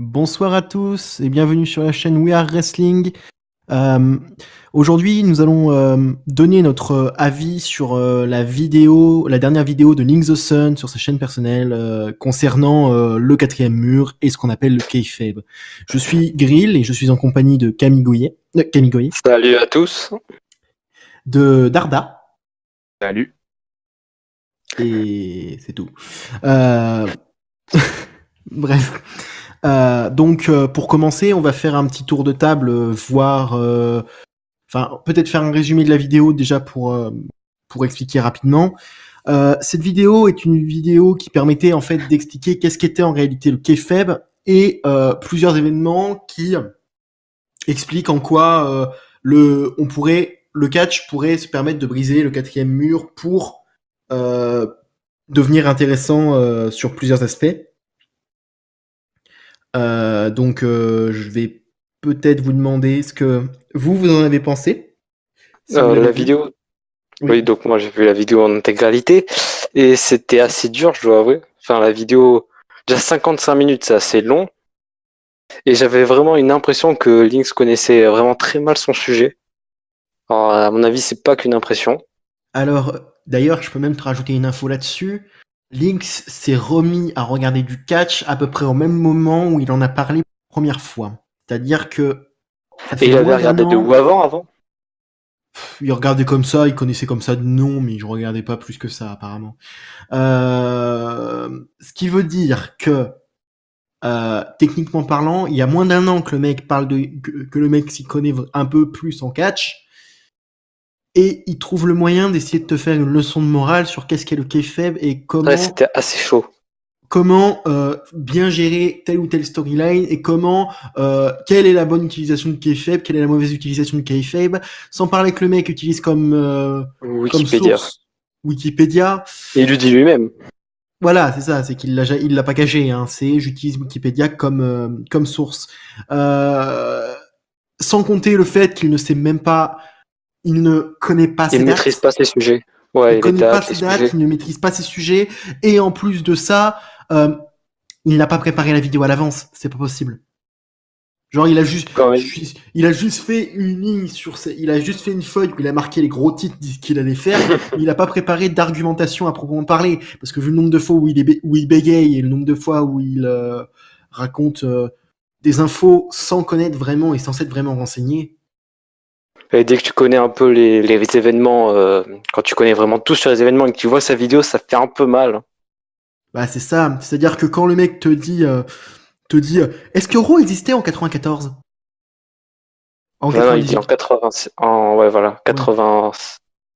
Bonsoir à tous et bienvenue sur la chaîne We Are Wrestling. Euh, Aujourd'hui, nous allons donner notre avis sur la dernière vidéo de Link the Sun sur sa chaîne personnelle concernant le quatrième mur et ce qu'on appelle le kayfabe. Je suis Grill et je suis en compagnie de Camille Goyer, Salut à tous. de Darda. Salut. Et c'est tout. Bref. Donc, pour commencer, on va faire un petit tour de table, peut-être faire un résumé de la vidéo déjà pour expliquer rapidement. Cette vidéo est une vidéo qui permettait en fait d'expliquer qu'est-ce qu'était en réalité le kayfabe et plusieurs événements qui expliquent en quoi le catch pourrait se permettre de briser le quatrième mur pour devenir intéressant sur plusieurs aspects. Donc, je vais peut-être vous demander ce que vous en avez pensé. La vidéo. Oui, donc moi j'ai vu la vidéo en intégralité et c'était assez dur, je dois avouer. Enfin, la vidéo, déjà 55 minutes, c'est assez long. Et j'avais vraiment une impression que Lynx connaissait vraiment très mal son sujet. Alors, à mon avis, c'est pas qu'une impression. Alors, d'ailleurs, je peux même te rajouter une info là-dessus. Lynx s'est remis à regarder du catch à peu près au même moment où il en a parlé pour la première fois. C'est-à-dire que... Et il avait regardé de où avant Il regardait comme ça, il connaissait comme ça de nom, mais je regardais pas plus que ça apparemment. Ce qui veut dire que techniquement parlant, il y a moins d'un an que le mec que le mec s'y connaît un peu plus en catch, et il trouve le moyen d'essayer de te faire une leçon de morale sur qu'est-ce qu'est le kayfabe et comment. Ouais, c'était assez chaud. Comment bien gérer telle ou telle storyline et comment quelle est la bonne utilisation de kayfabe, quelle est la mauvaise utilisation de kayfabe, sans parler que le mec utilise comme source Wikipédia. Et il le dit lui-même. Voilà, c'est ça, c'est qu'il l'a pas caché, hein, c'est j'utilise Wikipédia comme source. Sans compter le fait qu'il ne sait même pas, il ne connaît pas ses dates. Il ne maîtrise pas ses sujets. Ouais, il connaît pas ses dates, il ne maîtrise pas ses sujets, et en plus de ça, il n'a pas préparé la vidéo à l'avance, c'est pas possible. Genre il a juste fait une ligne il a juste fait une feuille où il a marqué les gros titres qu'il allait faire, mais il a pas préparé d'argumentation à proprement parler, parce que vu le nombre de fois où il bégaye et le nombre de fois où il raconte des infos sans connaître vraiment et sans s'être vraiment renseigné. Et dès que tu connais un peu les événements, quand tu connais vraiment tout sur les événements et que tu vois sa vidéo, ça fait un peu mal. Bah c'est ça, c'est-à-dire que quand le mec te dit est-ce que Raw existait en 94? En 98. Non, il dit en 80, ouais voilà, 80,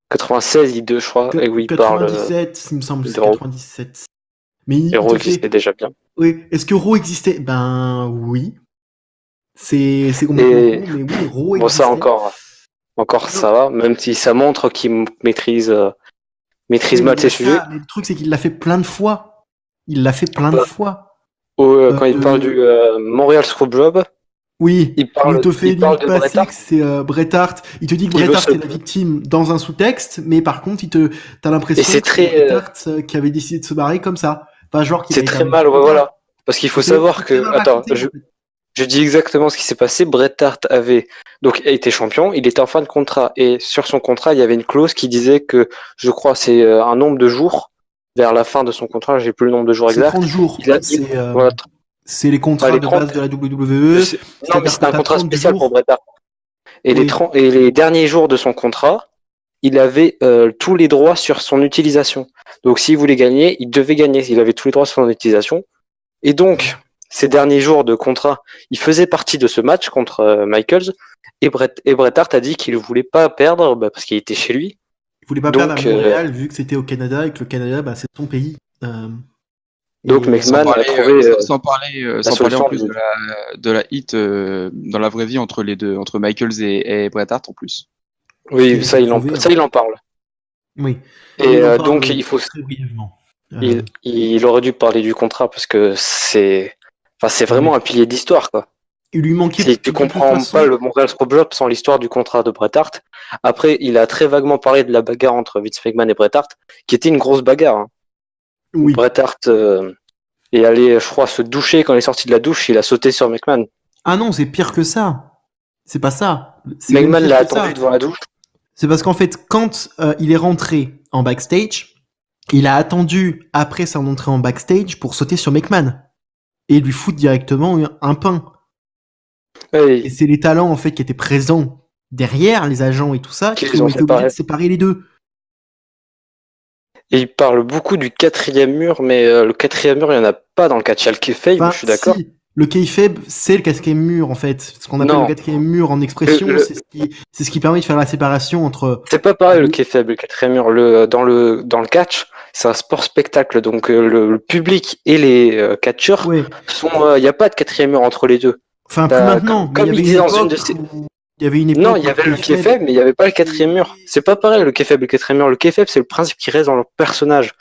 96, il 2 je crois, et oui, il 97, il me semble, c'est 97. Mais Raw existait déjà bien. Oui, est-ce que Raw existait? Ben oui. C'est complètement con, mais oui, Raw existait. Bon, ça encore ça va, même si ça montre qu'il maîtrise mal ses sujets. Mais le truc, c'est qu'il l'a fait plein de fois. Il l'a fait plein de fois. Quand il parle du Montreal Screwjob. Oui, il te fait une classique, c'est Bret Hart. Il te dit que Bret Hart est la victime dans un sous-texte, mais par contre, t'as l'impression que c'est Bret Hart qui avait décidé de se barrer comme ça. Pas genre c'est très mal, ouais, voilà. Parce qu'il faut savoir que... Attends, je dis exactement ce qui s'est passé. Bret Hart avait donc été champion, il était en fin de contrat, et sur son contrat, il y avait une clause qui disait que, je crois, c'est un nombre de jours vers la fin de son contrat, j'ai plus le nombre de jours exact. 30 jours. C'est les contrats de base de la WWE. Non, mais c'était un contrat spécial pour Bret Hart. Et, et les derniers jours de son contrat, il avait tous les droits sur son utilisation. Donc s'il voulait gagner, il devait gagner. Il avait tous les droits sur son utilisation. Et donc, ces derniers jours de contrat, il faisait partie de ce match contre Michaels. Et Bret Hart a dit qu'il ne voulait pas perdre parce qu'il était chez lui. Il voulait pas perdre à Montréal vu que c'était au Canada et que le Canada, c'est son pays. Donc McMahon a trouvé sans parler en plus de la hit dans la vraie vie entre les deux, entre Michaels et Bret Hart en plus. Oui, ça il en parle. Oui. Et donc il faut très brièvement. Il aurait dû parler du contrat parce que c'est vraiment un pilier d'histoire quoi. Il lui manquait. Si tu comprends pas le Montreal Screwjob sans l'histoire du contrat de Bret Hart. Après, il a très vaguement parlé de la bagarre entre Vince McMahon et Bret Hart, qui était une grosse bagarre. Hein. Oui. Bret Hart et aller, je crois, se doucher. Quand il est sorti de la douche, il a sauté sur McMahon. Ah non, c'est pire que ça. C'est pas ça. McMahon l'a attendu devant la douche. C'est parce qu'en fait, quand il est rentré en backstage, il a attendu après sa rentrée en backstage pour sauter sur McMahon et lui foutre directement un pain. Oui. Et c'est les talents en fait qui étaient présents derrière, les agents et tout ça, qui ont été obligés de séparer les deux. Et il parle beaucoup du 4e mur, mais le 4e mur, il n'y en a pas dans le catch. Il y a le kayfabe, je suis d'accord. Si. Le kayfabe, c'est le 4e mur en fait. Ce qu'on appelle le 4e mur en expression, c'est ce qui permet de faire la séparation entre. C'est pas pareil le kayfabe, le 4e mur. Dans le catch, c'est un sport spectacle, donc le public et les catcheurs sont. Il n'y a pas de 4e mur entre les deux. Enfin, plus maintenant. Comme il disait dans une de ces. Il y avait une époque. Non, il y avait le kayfabe, mais il n'y avait pas le 4e mur. C'est pas pareil le kayfabe et le 4e mur. Le kayfabe, c'est le principe qui reste dans leur personnage.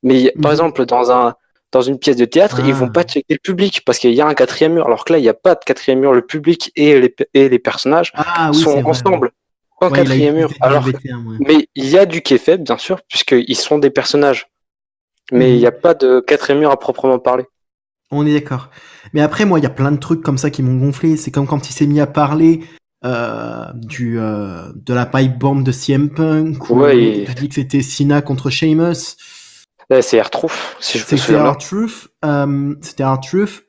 Mais par exemple, dans une pièce de théâtre, ils vont pas checker le public parce qu'il y a un 4e mur. Alors que là, il n'y a pas de 4e mur. Le public et les personnages sont ensemble. Pas 4e mur. Mais il y a du kayfabe, bien sûr, puisqu'ils sont des personnages. Mais il n'y a pas de 4e mur à proprement parler. On est d'accord. Mais après, moi, il y a plein de trucs comme ça qui m'ont gonflé. C'est comme quand il s'est mis à parler de la pipe bomb de CM Punk, où il a dit que c'était Cena contre Sheamus. C'est R-Truth, si je me souviens. C'était R-Truth.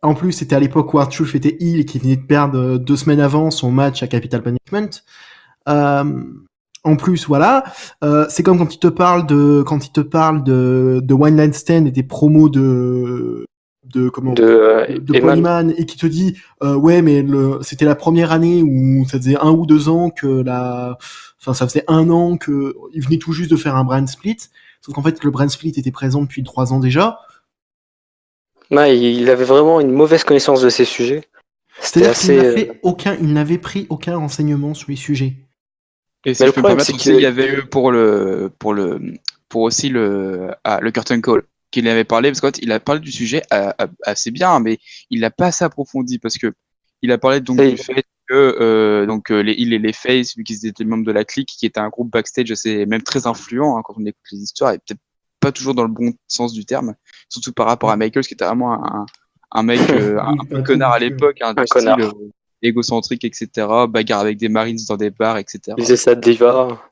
En plus, c'était à l'époque où R-Truth était heel et qui venait de perdre 2 semaines avant son match à Capital Punishment. En plus, voilà, c'est comme quand il te parle de One Night Stand et des promos de Polyman et qui te dit ouais mais c'était la première année où ça faisait 1 ou 2 ans que ça faisait 1 an que il venait tout juste de faire un brand split, sauf qu'en fait le brand split était présent depuis 3 ans déjà. Ouais, il avait vraiment une mauvaise connaissance de ces sujets. C'est-à-dire qu'il n'avait pris aucun renseignement sur les sujets. Et si je peux me permettre aussi, il y avait eu pour aussi le curtain call qu'il avait parlé, parce qu'en fait, il a parlé du sujet assez bien, mais il l'a pas assez approfondi, parce que il a parlé donc du fait que les Faces, vu qu'ils étaient membres de la clique, qui était un groupe backstage assez, même très influent quand on écoute les histoires, et peut-être pas toujours dans le bon sens du terme, surtout par rapport à Michaels, qui était vraiment un mec un peu connard à l'époque, un connard. Égocentrique, etc., bagarre avec des Marines dans des bars, etc. Il faisait ça de diva.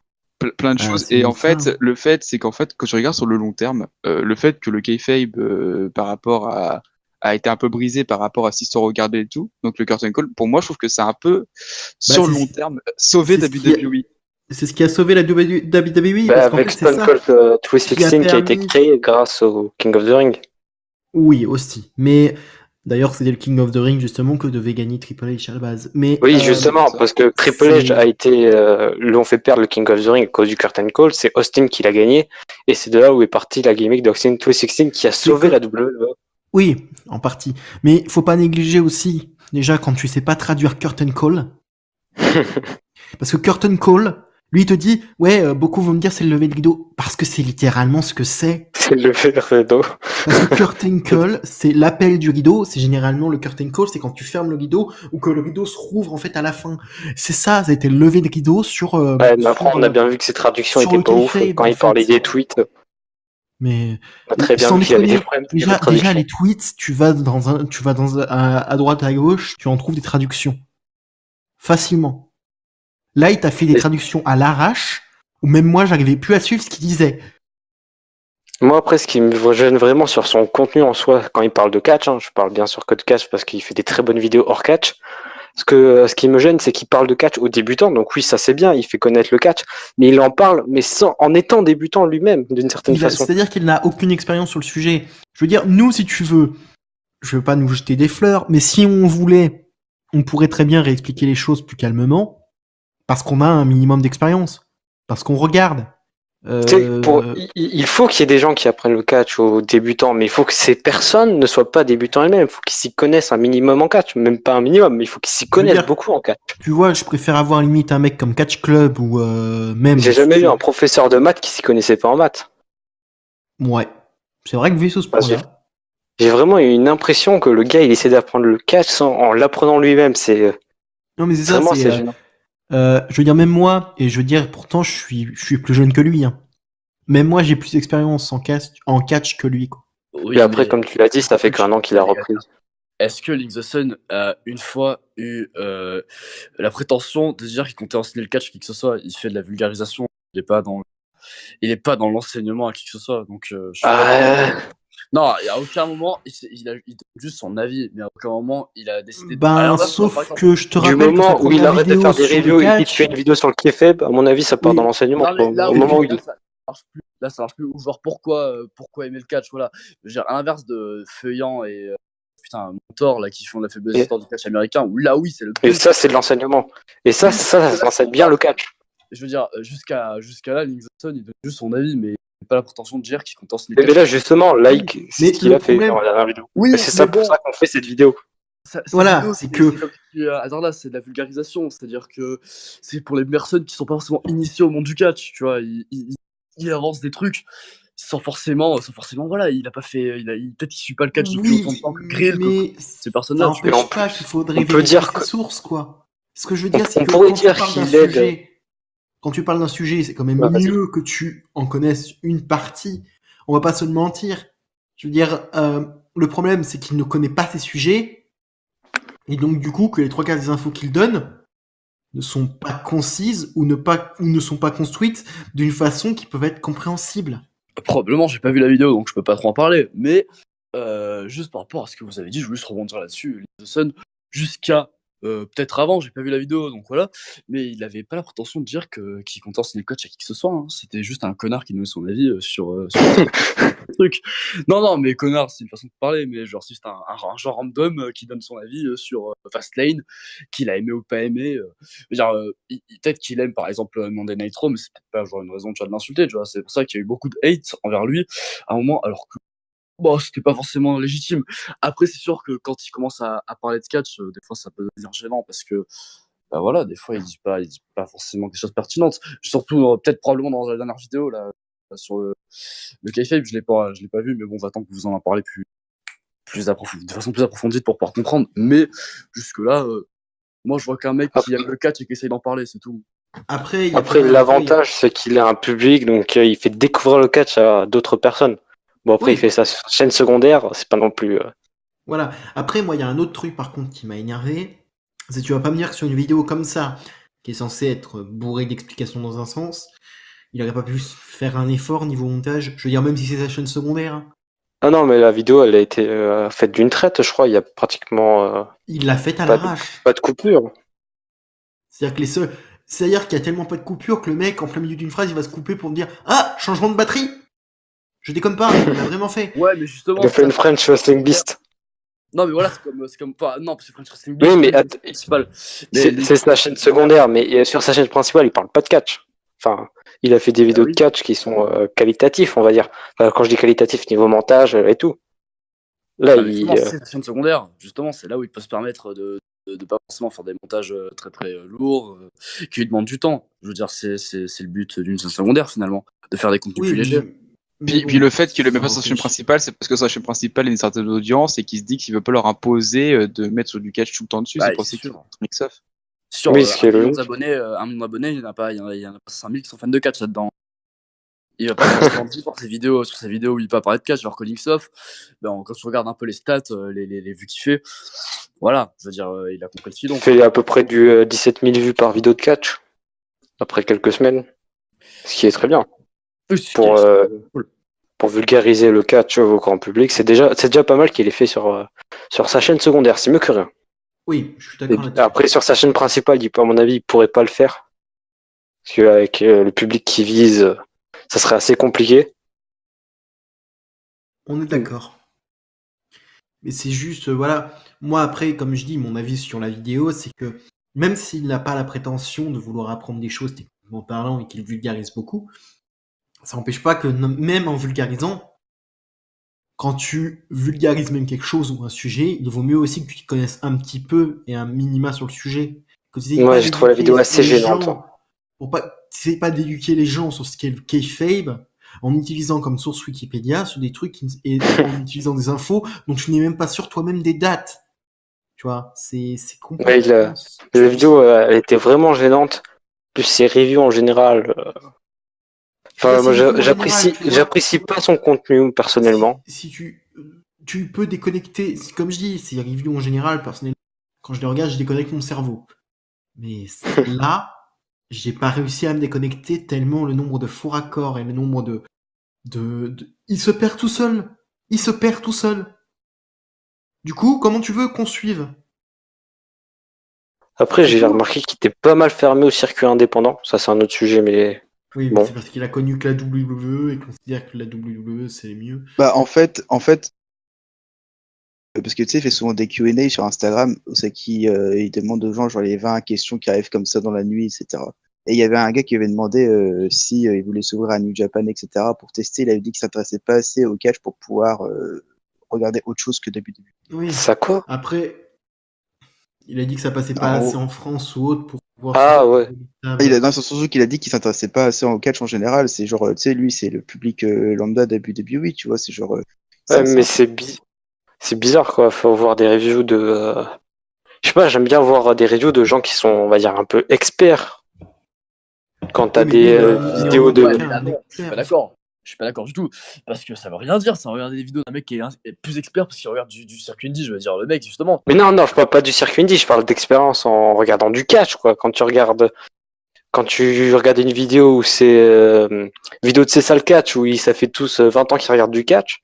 Plein de choses. Et en fait, le fait, c'est qu'en fait, quand tu regardes sur le long terme, le fait que le kayfabe par rapport a été un peu brisé par rapport à ce qu'ils sont regardés et tout, donc le curtain call, pour moi, je trouve que c'est un peu, sur le long terme, sauvé WWE. C'est ce qui a sauvé la WWE. Avec Stone Cold 316 qui a été créé grâce au King of the Ring. Oui, aussi. Mais d'ailleurs, c'était le King of the Ring justement que devait gagner Triple H à la base. Mais oui, justement, parce que Triple H a été l'ont fait perdre le King of the Ring à cause du curtain call. C'est Austin qui l'a gagné, et c'est de là où est partie la gimmick d'Austin 316 qui a sauvé la WWE. Oui, en partie. Mais faut pas négliger aussi, déjà, quand tu sais pas traduire curtain call, parce que curtain call, lui, il te dit, ouais, beaucoup vont me dire c'est le lever de rideau, parce que c'est littéralement ce que c'est. C'est le lever de rideau. Parce que curtain call, c'est l'appel du rideau, c'est généralement le curtain call, c'est quand tu fermes le rideau, ou que le rideau se rouvre, en fait, à la fin. C'est ça a été le lever de rideau sur... ouais, mais après, on a bien vu que ces traductions étaient pas ouf, quand il parlait des tweets. Mais... On a très bien vu qu'il y avait des problèmes. Déjà, les tweets, tu vas à droite, à gauche, tu en trouves des traductions. Facilement. Là, il t'a fait des traductions à l'arrache, où même moi, j'arrivais plus à suivre ce qu'il disait. Moi, après, ce qui me gêne vraiment sur son contenu en soi, quand il parle de catch, je parle bien sûr que de catch parce qu'il fait des très bonnes vidéos hors catch. Ce qui me gêne, c'est qu'il parle de catch aux débutants. Donc oui, ça c'est bien, il fait connaître le catch, mais il en parle, mais en étant débutant lui-même, d'une certaine façon. C'est-à-dire qu'il n'a aucune expérience sur le sujet. Je veux dire, nous, si tu veux, je veux pas nous jeter des fleurs, mais si on voulait, on pourrait très bien réexpliquer les choses plus calmement. Parce qu'on a un minimum d'expérience. Parce qu'on regarde. Il faut qu'il y ait des gens qui apprennent le catch aux débutants, mais il faut que ces personnes ne soient pas débutants elles-mêmes. Il faut qu'ils s'y connaissent un minimum en catch. Même pas un minimum, mais il faut qu'ils s'y connaissent beaucoup en catch. Tu vois, je préfère avoir limite un mec comme Catch Club ou même... J'ai jamais eu un professeur de maths qui s'y connaissait pas en maths. Ouais. C'est vrai que vu ce point-là... J'ai vraiment eu une impression que le gars, il essaie d'apprendre le catch en l'apprenant lui-même. Non, mais c'est ça, c'est gênant. Je veux dire, même moi, et je veux dire, pourtant, je suis plus jeune que lui. Même moi, j'ai plus d'expérience en catch que lui, quoi. Oui, et après, comme tu l'as dit, ça fait qu'un an qu'il a repris. Est-ce que Link the Sun a une fois eu la prétention de dire qu'il comptait enseigner le catch à qui que ce soit? Il fait de la vulgarisation, il est pas dans l'enseignement à qui que ce soit. Donc, non, à aucun moment, il donne juste son avis, mais à aucun moment, il a décidé de... sauf que je te rappelle du moment où il arrête de faire des reviews et qu'il fait une vidéo sur le kayfabe, à mon avis, ça part dans l'enseignement. Au moment où ça marche plus. Ou genre, pourquoi aimer le catch, voilà. À l'inverse de Feuillant et... Mentor là qui font la faiblesse histoire du catch américain, où là oui c'est le et ça c'est de l'enseignement, et ça enseigne bien le catch. Je veux dire, jusqu'à là, Link the Sun il donne juste son avis, mais il n'a pas la prétention de dire qu'il compte enseigner le catch. Mais là justement, c'est ce qu'il a fait dans la dernière vidéo. Oui, c'est ça pour ça qu'on fait cette vidéo. Voilà, c'est que c'est de la vulgarisation, c'est-à-dire que c'est pour les personnes qui sont pas forcément initiées au monde du catch, tu vois, il avance des trucs sans forcément, voilà, il a pas fait, peut-être qu'il suit pas le catch depuis autant de temps que Grill, mais ces personnes-là. Ça n'empêche pas qu'il faudrait vérifier ses sources, quoi. Ce que je veux dire, c'est que quand tu parles d'un sujet, c'est quand même mieux que tu en connaisses une partie. On va pas se mentir. Je veux dire, le problème, c'est qu'il ne connaît pas ces sujets, et donc du coup, que les 3/4 des infos qu'il donne ne sont pas concises ou ne sont pas construites d'une façon qui peut être compréhensible. Probablement, j'ai pas vu la vidéo, donc je peux pas trop en parler, mais juste par rapport à ce que vous avez dit, je voulais juste rebondir là-dessus. Link the Sun, jusqu'à peut-être avant, j'ai pas vu la vidéo, donc voilà, mais il avait pas la prétention de dire qu'il comptait enseigner le coach à qui que ce soit, hein. C'était juste un connard qui donnait son avis sur le truc. Non, mais connard, c'est une façon de parler, mais genre, c'est juste un genre random qui donne son avis sur Fastlane, qu'il a aimé ou pas aimé. Peut-être qu'il aime par exemple Monday Night Raw, mais c'est peut-être pas genre une raison de l'insulter, tu vois. C'est pour ça qu'il y a eu beaucoup de hate envers lui à un moment, alors que c'était pas forcément légitime. Après, c'est sûr que quand il commence à parler de catch, des fois ça peut devenir gênant parce que voilà, des fois il dit pas forcément des choses pertinentes. Surtout peut-être probablement dans la dernière vidéo là sur le kayfabe, je l'ai pas vu, mais bon, j'attends que vous en parlez de façon plus approfondie pour pouvoir comprendre. Mais jusque là, moi je vois qu'un mec qui aime le catch et qui essaye d'en parler, c'est tout. Après l'avantage c'est qu'il a un public, donc il fait découvrir le catch à d'autres personnes. Bon, après, il fait ça sur chaîne secondaire, c'est pas non plus... Voilà. Après, moi, il y a un autre truc, par contre, qui m'a énervé. C'est que tu vas pas me dire que sur une vidéo comme ça, qui est censée être bourrée d'explications dans un sens, il aurait pas pu faire un effort niveau montage. Je veux dire, même si c'est sa chaîne secondaire. Ah non, mais la vidéo, elle a été faite d'une traite, je crois. Il y a pratiquement... il l'a faite à l'arrache. Pas de coupure. C'est-à-dire qu'il y a tellement pas de coupure que le mec, en plein milieu d'une phrase, il va se couper pour me dire « Ah, changement de batterie !» Je déconne pas, il l'a vraiment fait. Ouais, mais justement. Il a fait une French Wrestling Beast. Non, mais voilà, c'est comme. Enfin, non, c'est French Wrestling Beast. Oui, mais c'est sa chaîne secondaire, mais sur sa chaîne principale, il parle pas de catch. Enfin, il a fait des vidéos de catch qui sont qualitatifs, on va dire. Enfin, quand je dis qualitatif, niveau montage et tout. Là, c'est sa chaîne secondaire. Justement, c'est là où il peut se permettre de pas forcément faire des montages très très lourds, qui lui demandent du temps. Je veux dire, c'est le but d'une chaîne secondaire finalement, de faire des contenus plus légers. Puis le fait qu'il ne le met pas sur sa chaîne principale, c'est parce que sa chaîne principale a une certaine audience et qu'il se dit qu'il ne veut pas leur imposer de mettre sur du catch tout le temps dessus. C'est pour ça qu'il mix off. Sur un million d'abonnés, il n'y en a pas 5000 qui sont fans de catch là-dedans. Il va pas forcément dire sur ses vidéos où il peut parler de catch, genre Calling Soft. Quand tu regardes un peu les stats, les vues qu'il fait, voilà, je veux dire, il a compris le filon. Il fait à peu près du 17 000 vues par vidéo de catch après quelques semaines, ce qui est très bien. Pour vulgariser le catch au grand public, c'est déjà pas mal qu'il ait fait sur sa chaîne secondaire, c'est mieux que rien. Oui, je suis d'accord là-dessus. Après, sur sa chaîne principale, à mon avis, il pourrait pas le faire. Parce qu'avec le public qui vise, ça serait assez compliqué. On est d'accord. Mais c'est juste, voilà. Moi, après, comme je dis, mon avis sur la vidéo, c'est que même s'il n'a pas la prétention de vouloir apprendre des choses techniquement parlant et qu'il vulgarise beaucoup, ça n'empêche pas que même en vulgarisant, quand tu vulgarises même quelque chose ou un sujet, il vaut mieux aussi que tu te connaisses un petit peu et un minima sur le sujet. Ouais, j'ai trouvé la vidéo assez gênante. C'est pas d'éduquer les gens sur ce qu'est le kayfabe en utilisant comme source Wikipédia sur des trucs et en utilisant des infos dont tu n'es même pas sûr toi-même des dates. Tu vois, c'est compliqué. Ouais, la vidéo, elle était vraiment gênante. Plus ses reviews en général. Enfin, moi, j'apprécie pas son contenu personnellement. Si tu peux déconnecter, comme je dis, c'est review en général, personnellement, quand je les regarde, je déconnecte mon cerveau. Mais là, j'ai pas réussi à me déconnecter tellement le nombre de faux raccords et le nombre de... Il se perd tout seul. Il se perd tout seul. Du coup, comment tu veux qu'on suive? Après, j'ai remarqué qu'il était pas mal fermé au circuit indépendant. Ça, c'est un autre sujet, mais... Oui, mais c'est parce qu'il a connu que la WWE et considère que la WWE, c'est mieux. Bah, en fait, parce que tu sais, il fait souvent des Q&A sur Instagram, c'est il demande aux gens, genre, les 20 questions qui arrivent comme ça dans la nuit, etc. Et il y avait un gars qui avait demandé si il voulait s'ouvrir à New Japan, etc. pour tester. Il avait dit qu'il s'intéressait pas assez au catch pour pouvoir regarder autre chose que WWE. Oui. Ça quoi? Après, il a dit que ça passait pas assez en France ou autre pour pouvoir... Ah ouais. Dans son surtout qu'il a dit qu'il s'intéressait pas assez au catch en général. C'est genre, tu sais, lui, c'est le public lambda de WWE, tu vois. C'est genre... ouais, mais c'est bizarre, quoi. Faut voir des reviews de... Je sais pas, j'aime bien voir des reviews de gens qui sont, on va dire, un peu experts. Quand t'as des vidéos de... Je suis pas d'accord du tout, parce que ça veut rien dire, ça regarder des vidéos d'un mec qui est plus expert parce qu'il regarde du circuit indie, je veux dire, le mec, justement. Mais non, je parle pas du circuit indie, je parle d'expérience en regardant du catch, quoi. Quand tu regardes une vidéo où c'est vidéo de Cessal Catch, où ça fait tous 20 ans qu'ils regardent du catch,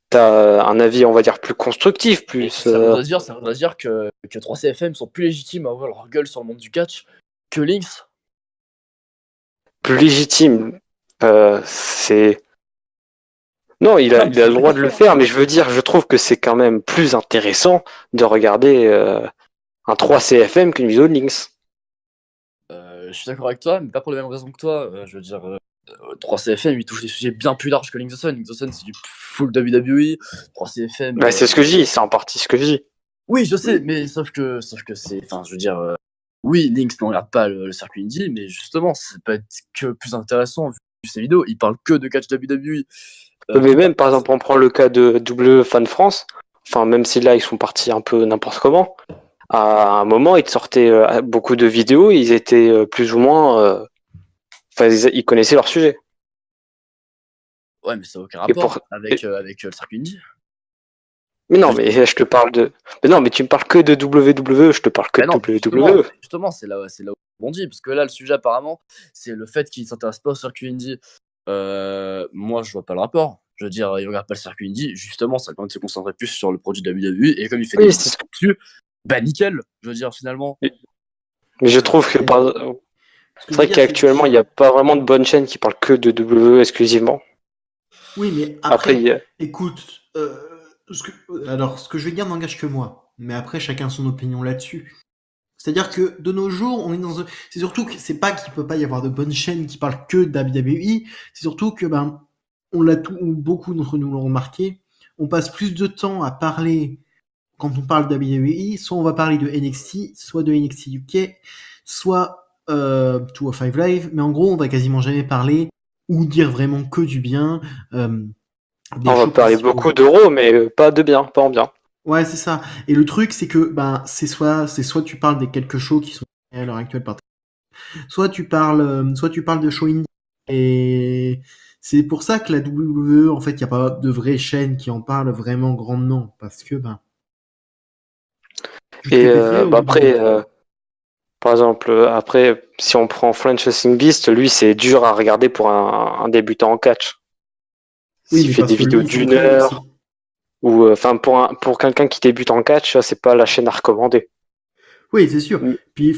t'as un avis, on va dire, plus constructif, plus... Ça voudrait dire que 3CFM sont plus légitimes à ouvrir leur gueule sur le monde du catch que Lynx. Plus légitime, c'est... Non, il a le droit de le faire, mais je veux dire, je trouve que c'est quand même plus intéressant de regarder un 3CFM qu'une vidéo de Lynx. Je suis d'accord avec toi, mais pas pour les mêmes raisons que toi. Je veux dire, 3CFM, il touche des sujets bien plus larges que Link the Sun. Link the Sun, c'est du full WWE. 3CFM. Bah, c'est ce que je dis, c'est en partie ce que je dis. Oui, je sais, mais sauf que c'est. Enfin, je veux dire, oui, Lynx ne regarde pas le circuit indie, mais justement, c'est pas que plus intéressant vu ces vidéos. Il parle que de catch WWE. Mais même, par exemple, on prend le cas de W Fan France, enfin, même si là, ils sont partis un peu n'importe comment, à un moment, ils sortaient beaucoup de vidéos, ils étaient plus ou moins... Enfin, ils connaissaient leur sujet. Ouais, mais ça n'a aucun rapport avec le circuit indie. Mais non, mais je te parle de... Mais non, mais tu me parles que de WWE, je te parle que de WWE. Justement, c'est là où on dit, parce que là, le sujet, apparemment, c'est le fait qu'ils ne s'intéressent pas au circuit indie. Moi, je vois pas le rapport. Je veux dire, il regarde pas le circuit indie. Justement, ça permet de se concentrer plus sur le produit de la WWE. Et comme il fait des vidéos dessus, bah nickel. Je veux dire, finalement. Mais je trouve que c'est vrai qu'actuellement, il n'y a pas vraiment de bonne chaîne qui parle que de WWE exclusivement. Oui, mais après écoute, ce que je vais dire n'engage que moi. Mais après, chacun a son opinion là-dessus. C'est-à-dire que de nos jours, on est dans c'est surtout que c'est pas qu'il peut pas y avoir de bonnes chaînes qui parlent que de WWE, c'est surtout que beaucoup d'entre nous l'ont remarqué, on passe plus de temps à parler quand on parle de WWE, soit on va parler de NXT, soit de NXT UK, soit 205 Live, mais en gros, on va quasiment jamais parler ou dire vraiment que du bien. On va parler beaucoup d'euros, mais pas de bien, pas en bien. Ouais, c'est ça. Et le truc, c'est que c'est soit tu parles des quelques shows qui sont à l'heure actuelle par soit tu parles de show indie. Et c'est pour ça que la WWE, en fait, il n'y a pas de vraie chaîne qui en parle vraiment grandement, parce que après, par exemple, après, si on prend French Wrestling Beast, lui, c'est dur à regarder pour un débutant en catch. Oui, il fait des vidéos d'une heure. Ou enfin pour quelqu'un qui débute en catch, c'est pas la chaîne à recommander. Oui, c'est sûr. Puis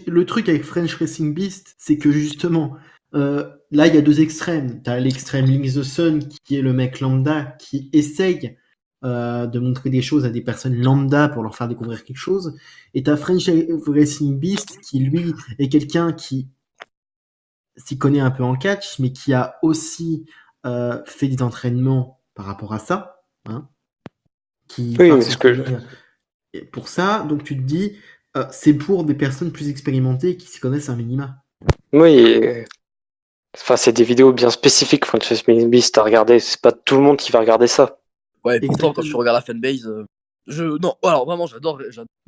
le truc avec French Wrestling Beast, c'est que justement, là il y a deux extrêmes. T'as l'extrême Link the Sun qui est le mec lambda qui essaye de montrer des choses à des personnes lambda pour leur faire découvrir quelque chose. Et t'as French Wrestling Beast qui lui est quelqu'un qui s'y connaît un peu en catch, mais qui a aussi fait des entraînements par rapport à ça. Hein. Pour ça, donc tu te dis, c'est pour des personnes plus expérimentées qui s'y connaissent un minima. Oui, enfin c'est des vidéos bien spécifiques, French Wrestling Beast à regarder, c'est pas tout le monde qui va regarder ça. Ouais, et pourtant quand je regarde la fanbase, alors vraiment j'adore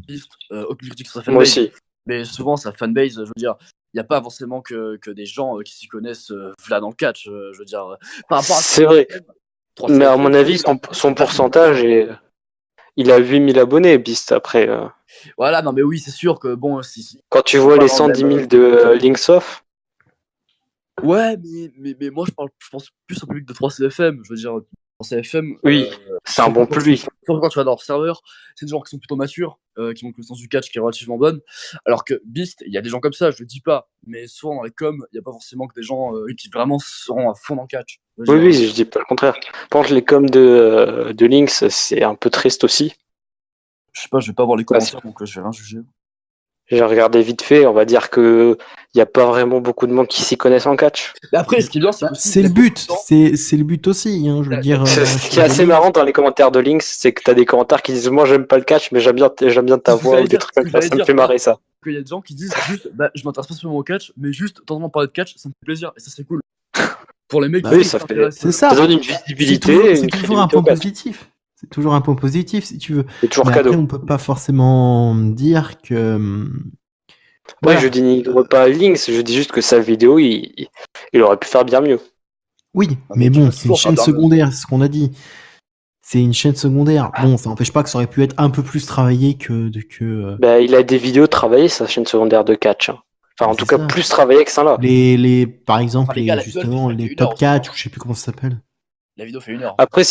Beast, aucune critique sur sa fanbase. Moi aussi. Mais souvent sa fanbase, je veux dire, n'y a pas forcément que des gens qui s'y connaissent là dans le catch. Je veux dire, par rapport à C'est vrai. 3CFM, Mais à mon avis, son pourcentage il a 8000 abonnés, Beast, après. Voilà, non mais oui, c'est sûr que bon, Quand tu vois les 110 000 de Linksoft. Ouais, mais moi je pense plus au public de 3CFM. Je veux dire, 3CFM. Oui, c'est un bon public. Surtout quand tu vas dans leur serveur, c'est des gens qui sont plutôt matures, qui ont une connaissance du catch qui est relativement bonne. Alors que Beast, il y a des gens comme ça, je le dis pas, mais souvent dans les coms, il n'y a pas forcément que des gens qui vraiment seront à fond dans le catch. Oui, je dis pas le contraire. Par contre, les coms de Lynx, c'est un peu triste aussi. Je sais pas, je vais pas voir les commentaires, donc je vais rien juger. J'ai regardé vite fait, on va dire que il n'y a pas vraiment beaucoup de monde qui s'y connaissent en catch. Mais après, ce qui est bien, c'est le but, c'est le but aussi, hein, je veux dire. Ce qui est assez marrant dans les commentaires de Lynx, c'est que t'as des commentaires qui disent moi j'aime pas le catch, mais j'aime bien ta voix ou des trucs comme ça, ça me fait marrer ça. Il y a des gens qui disent juste, je m'intéresse pas seulement au catch, mais juste de temps en temps parler de catch, ça me fait plaisir et ça c'est cool. Pour les mecs, oui, ça fait. C'est ça. Ça donne une visibilité. C'est toujours un point positif. C'est toujours un point positif si tu veux. C'est toujours mais cadeau. Après, on peut pas forcément dire que. Voilà. Ouais, je dénigre pas Lynx, je dis juste que sa vidéo, il aurait pu faire bien mieux. Oui, mais bon, c'est une chaîne secondaire, c'est ce qu'on a dit. C'est une chaîne secondaire. Bon, ça n'empêche pas que ça aurait pu être un peu plus travaillé que. Il a des vidéos travaillées, sa chaîne secondaire de catch. Enfin, en tout cas, plus travaillé que ça là. Par exemple, justement, les top catch, ou je sais plus comment ça s'appelle. La vidéo fait 1 heure. Après,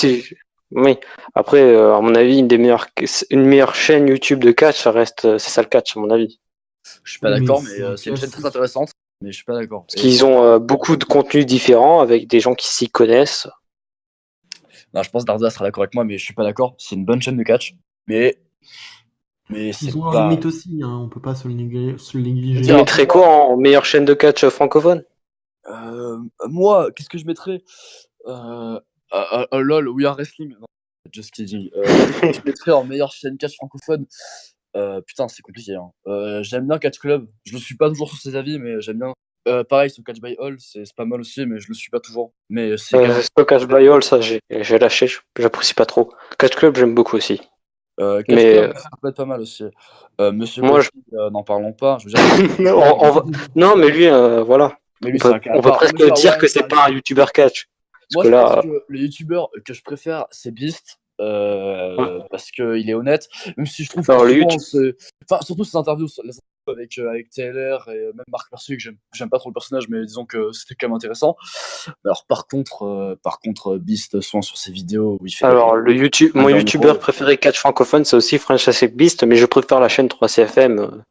oui. Après, à mon avis, une meilleure chaîne YouTube de catch, c'est ça le catch, à mon avis. Je suis pas d'accord, mais c'est une chaîne très intéressante, mais je suis pas d'accord. Parce qu'ils ont beaucoup de contenus différents avec des gens qui s'y connaissent. Non, je pense que Darda sera d'accord avec moi, mais je suis pas d'accord. C'est une bonne chaîne de catch, mais c'est ils ont pas... leur limite aussi, hein, on peut pas se le négliger. Tu mettrais quoi en meilleure chaîne de catch francophone? Moi, qu'est-ce que je mettrais LOL, We Are Wrestling. Non, just kidding. Je mettrais en meilleure chaîne catch francophone. Putain, c'est compliqué. Hein. J'aime bien Catch Club. Je le suis pas toujours sur ses avis, mais j'aime bien. Pareil, son Catch by All, c'est pas mal aussi, mais je le suis pas toujours. Mais c'est pas Catch by All, ça, j'ai lâché, j'apprécie pas trop. Catch Club, j'aime beaucoup aussi. Catch Club, ça peut être pas mal aussi. Monsieur Coty, n'en parlons pas. Je veux dire, non, mais lui, voilà. Mais lui, on peut presque dire que c'est pas un YouTuber catch. Moi, je pense que le YouTuber que je préfère, c'est Beast. Parce qu'il est honnête, même si je trouve que surtout ses interviews avec Taylor et même Marc Mercier, que j'aime pas trop le personnage, mais disons que c'était quand même intéressant. Alors par contre Beast, souvent sur ses vidéos où il fait mon youtubeur préféré catch francophone, c'est aussi Francesco Beast, mais je préfère la chaîne 3CFM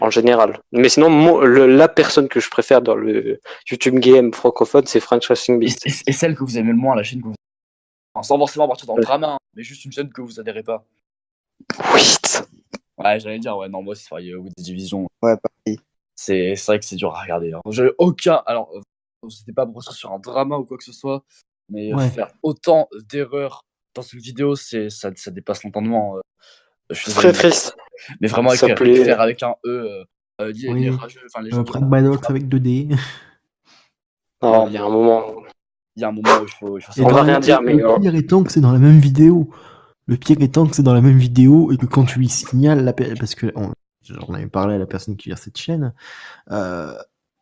en général. Mais sinon, la personne que je préfère dans le YouTube game francophone, c'est Francesco Beast. Et celle que vous aimez le moins, la chaîne que vous... sans forcément partir dans le drama, mais juste une chaîne que vous adhérez pas. Oui. Ouais, j'allais dire, ouais, non, moi c'est pareil, oui, des divisions. Ouais, pareil. C'est vrai que c'est dur à regarder. Hein. J'avais alors, c'était pas pour sur un drama ou quoi que ce soit, mais faire autant d'erreurs dans une vidéo, ça dépasse l'entendement. Je suis très triste. Mais vraiment, faire avec un E, les rageux, les gens. Pragmadox avec 2D. Non, il y a un moment. Il y a un moment où il faut on va rien dire, mais. Le pire étant que c'est dans la même vidéo. Le pire étant que c'est dans la même vidéo et que quand tu lui signales, parce que j'en avais parlé à la personne qui gère cette chaîne,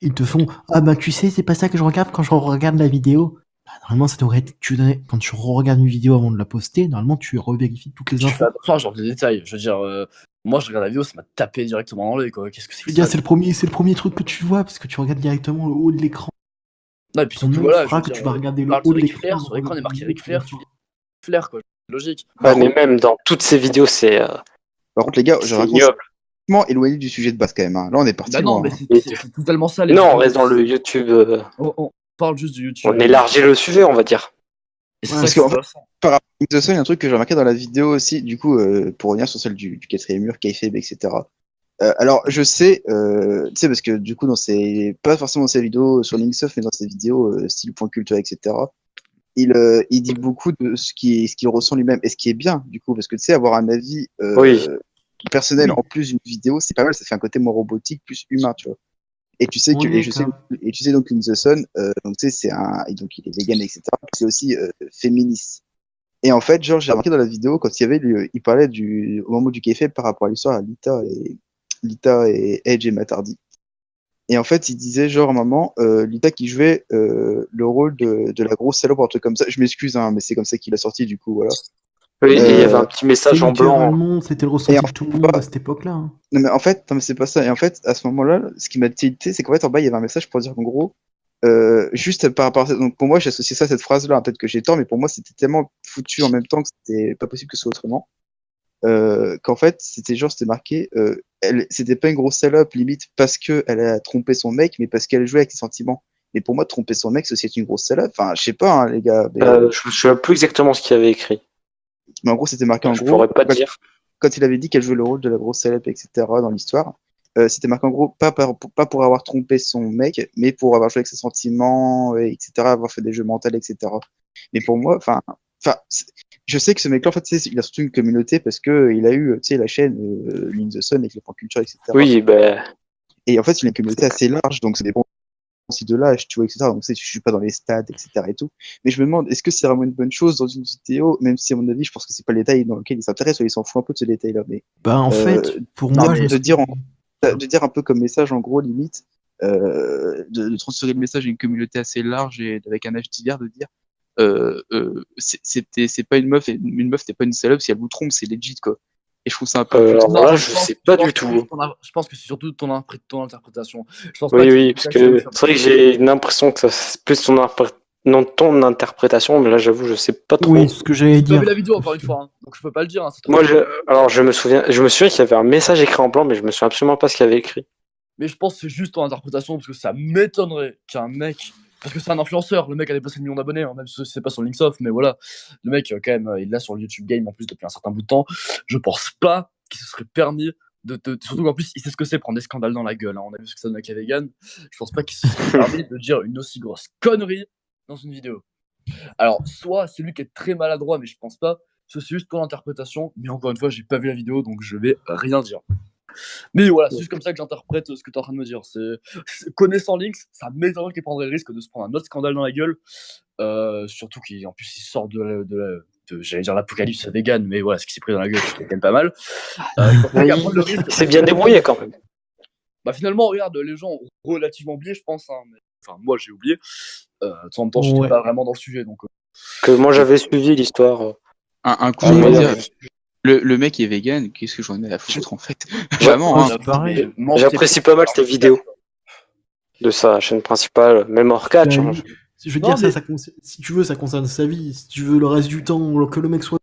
ils te font ah bah tu sais c'est pas ça que je regarde quand je regarde la vidéo. Bah, normalement ça devrait être quand tu regardes une vidéo avant de la poster, normalement tu revérifies toutes les infos. Je fais attention à genre des détails. Je veux dire, moi je regarde la vidéo, ça m'a tapé directement dans l'œil quoi. Qu'est-ce que c'est que ça ? C'est le premier truc que tu vois parce que tu regardes directement le haut de l'écran. Non et puis surtout voilà, tu vas regarder le haut de l'écran. Sur l'écran il est marqué Ric Flair, tu dis Flair quoi. Logique. Ouais, mais même dans toutes ces vidéos, c'est. Par contre, les gars, je raconte éloigné du sujet de base quand même. Hein. Là, on est parti. Non, mais c'est totalement ça. Non, on reste dans le YouTube. On parle juste du YouTube. On élargit le sujet, on va dire. Parce que, par rapport à The Sun, il y a un truc que j'ai remarqué dans la vidéo aussi, du coup, pour revenir sur celle du quatrième mur, Kayfabe, etc. Alors, je sais, tu sais, parce que du coup, pas forcément dans ses vidéos sur Linksoft, mais dans ses vidéos style point culture, etc. Il dit beaucoup de ce qu'il ressent lui-même et ce qui est bien du coup parce que tu sais avoir un avis personnel en plus d'une vidéo c'est pas mal, ça fait un côté moins robotique plus humain tu vois et tu sais tu sais donc que The Sun donc tu sais c'est donc il est vegan etc c'est aussi féministe et en fait genre j'ai remarqué dans la vidéo quand il parlait au moment du kayfabe par rapport à l'histoire à Lita et Edge et Matt Hardy Et en fait, il disait genre à un moment, Lita qui jouait le rôle de la grosse salope, un truc comme ça. Je m'excuse, hein, mais c'est comme ça qu'il a sorti, du coup, voilà. Oui, et il y avait un petit message en blanc. C'était le ressenti de tout le monde à cette époque-là. Hein. Non, mais en fait, non, mais c'est pas ça. Et en fait, à ce moment-là, ce qui m'a tilté, c'est qu'en fait, en bas, il y avait un message pour dire qu'en gros, juste par rapport à ça, donc pour moi, j'associe ça à cette phrase-là. Peut-être que j'ai tort, mais pour moi, c'était tellement foutu en même temps que c'était pas possible que ce soit autrement. Qu'en fait, c'était marqué, c'était pas une grosse salope, limite, parce qu'elle a trompé son mec, mais parce qu'elle jouait avec ses sentiments. Mais pour moi, tromper son mec, c'est une grosse salope. Enfin, je sais pas, hein, les gars. Mais, je me souviens plus exactement ce qu'il avait écrit. Mais en gros, c'était marqué je pourrais pas dire. Quand il avait dit qu'elle jouait le rôle de la grosse salope, etc., dans l'histoire, c'était marqué en gros, pas pour avoir trompé son mec, mais pour avoir joué avec ses sentiments, etc., avoir fait des jeux mentaux, etc. Mais pour moi, enfin, je sais que ce mec-là, en fait, il a surtout une communauté parce que il a eu, la chaîne Link the Sun avec les points culture, etc. Oui, ben. Et en fait, il a une communauté assez large, donc ça dépend aussi de l'âge, tu vois, etc. Donc, je suis pas dans les stats, etc. et tout. Mais je me demande, est-ce que c'est vraiment une bonne chose dans une vidéo, même si, à mon avis, je pense que c'est pas le détail dans lequel il s'intéresse, ou il s'en fout un peu de ce détail-là. Mais, en fait, pour moi, de dire un peu comme message, en gros, limite, de transférer le message à une communauté assez large et avec un âge divers, de dire, c'est pas une meuf, et une meuf, t'es pas une salope, si elle vous trompe, c'est legit, quoi. Et je trouve ça un peu. Alors là, je sais pas du tout. Je pense que c'est surtout ton interprétation. Je pense oui, parce que c'est vrai que j'ai une impression que c'est plus ton interprétation, mais là, j'avoue, je sais pas trop. Oui, ce que j'allais dire. J'ai vu la vidéo encore une fois, hein, donc je peux pas le dire. Hein, moi, je me souviens qu'il y avait un message écrit en blanc, mais je me souviens absolument pas ce qu'il y avait écrit. Mais je pense que c'est juste ton interprétation, parce que ça m'étonnerait qu'un mec. Parce que c'est un influenceur, le mec a dépassé le million d'abonnés, hein, même si c'est pas sur Linksoft, mais voilà. Le mec, quand même, il l'a sur le YouTube Game en plus depuis un certain bout de temps. Je pense pas qu'il se serait permis surtout qu'en plus, il sait ce que c'est prendre des scandales dans la gueule. Hein. On a vu ce que ça donne avec les vegans. Je pense pas qu'il se serait permis de dire une aussi grosse connerie dans une vidéo. Alors, soit c'est lui qui est très maladroit, mais je pense pas. Soit c'est juste ton interprétation, mais encore une fois, j'ai pas vu la vidéo, donc je vais rien dire. Mais voilà, c'est juste comme ça que j'interprète ce que tu es en train de me dire. Connaissant Lynx, ça m'étonnerait qu'il prendrait le risque de se prendre un autre scandale dans la gueule. Surtout qu'en plus, il sort de j'allais dire l'apocalypse vegan, mais voilà, ce qui s'est pris dans la gueule, c'était quand même pas mal. C'est bien débrouillé quand même. Bah finalement, regarde, les gens ont relativement oublié, je pense. Hein, mais... Enfin, moi, j'ai oublié. De temps en temps, je n'étais pas vraiment dans le sujet. Donc, que moi, j'avais suivi l'histoire. Un coup, le mec est vegan, qu'est-ce que j'en ai à foutre en fait? Vraiment, hein. J'apprécie pas mal cette vidéo de sa chaîne principale, même hors catch. Hein. Je veux dire, si tu veux, ça concerne sa vie. Si tu veux le reste du temps, que le mec soit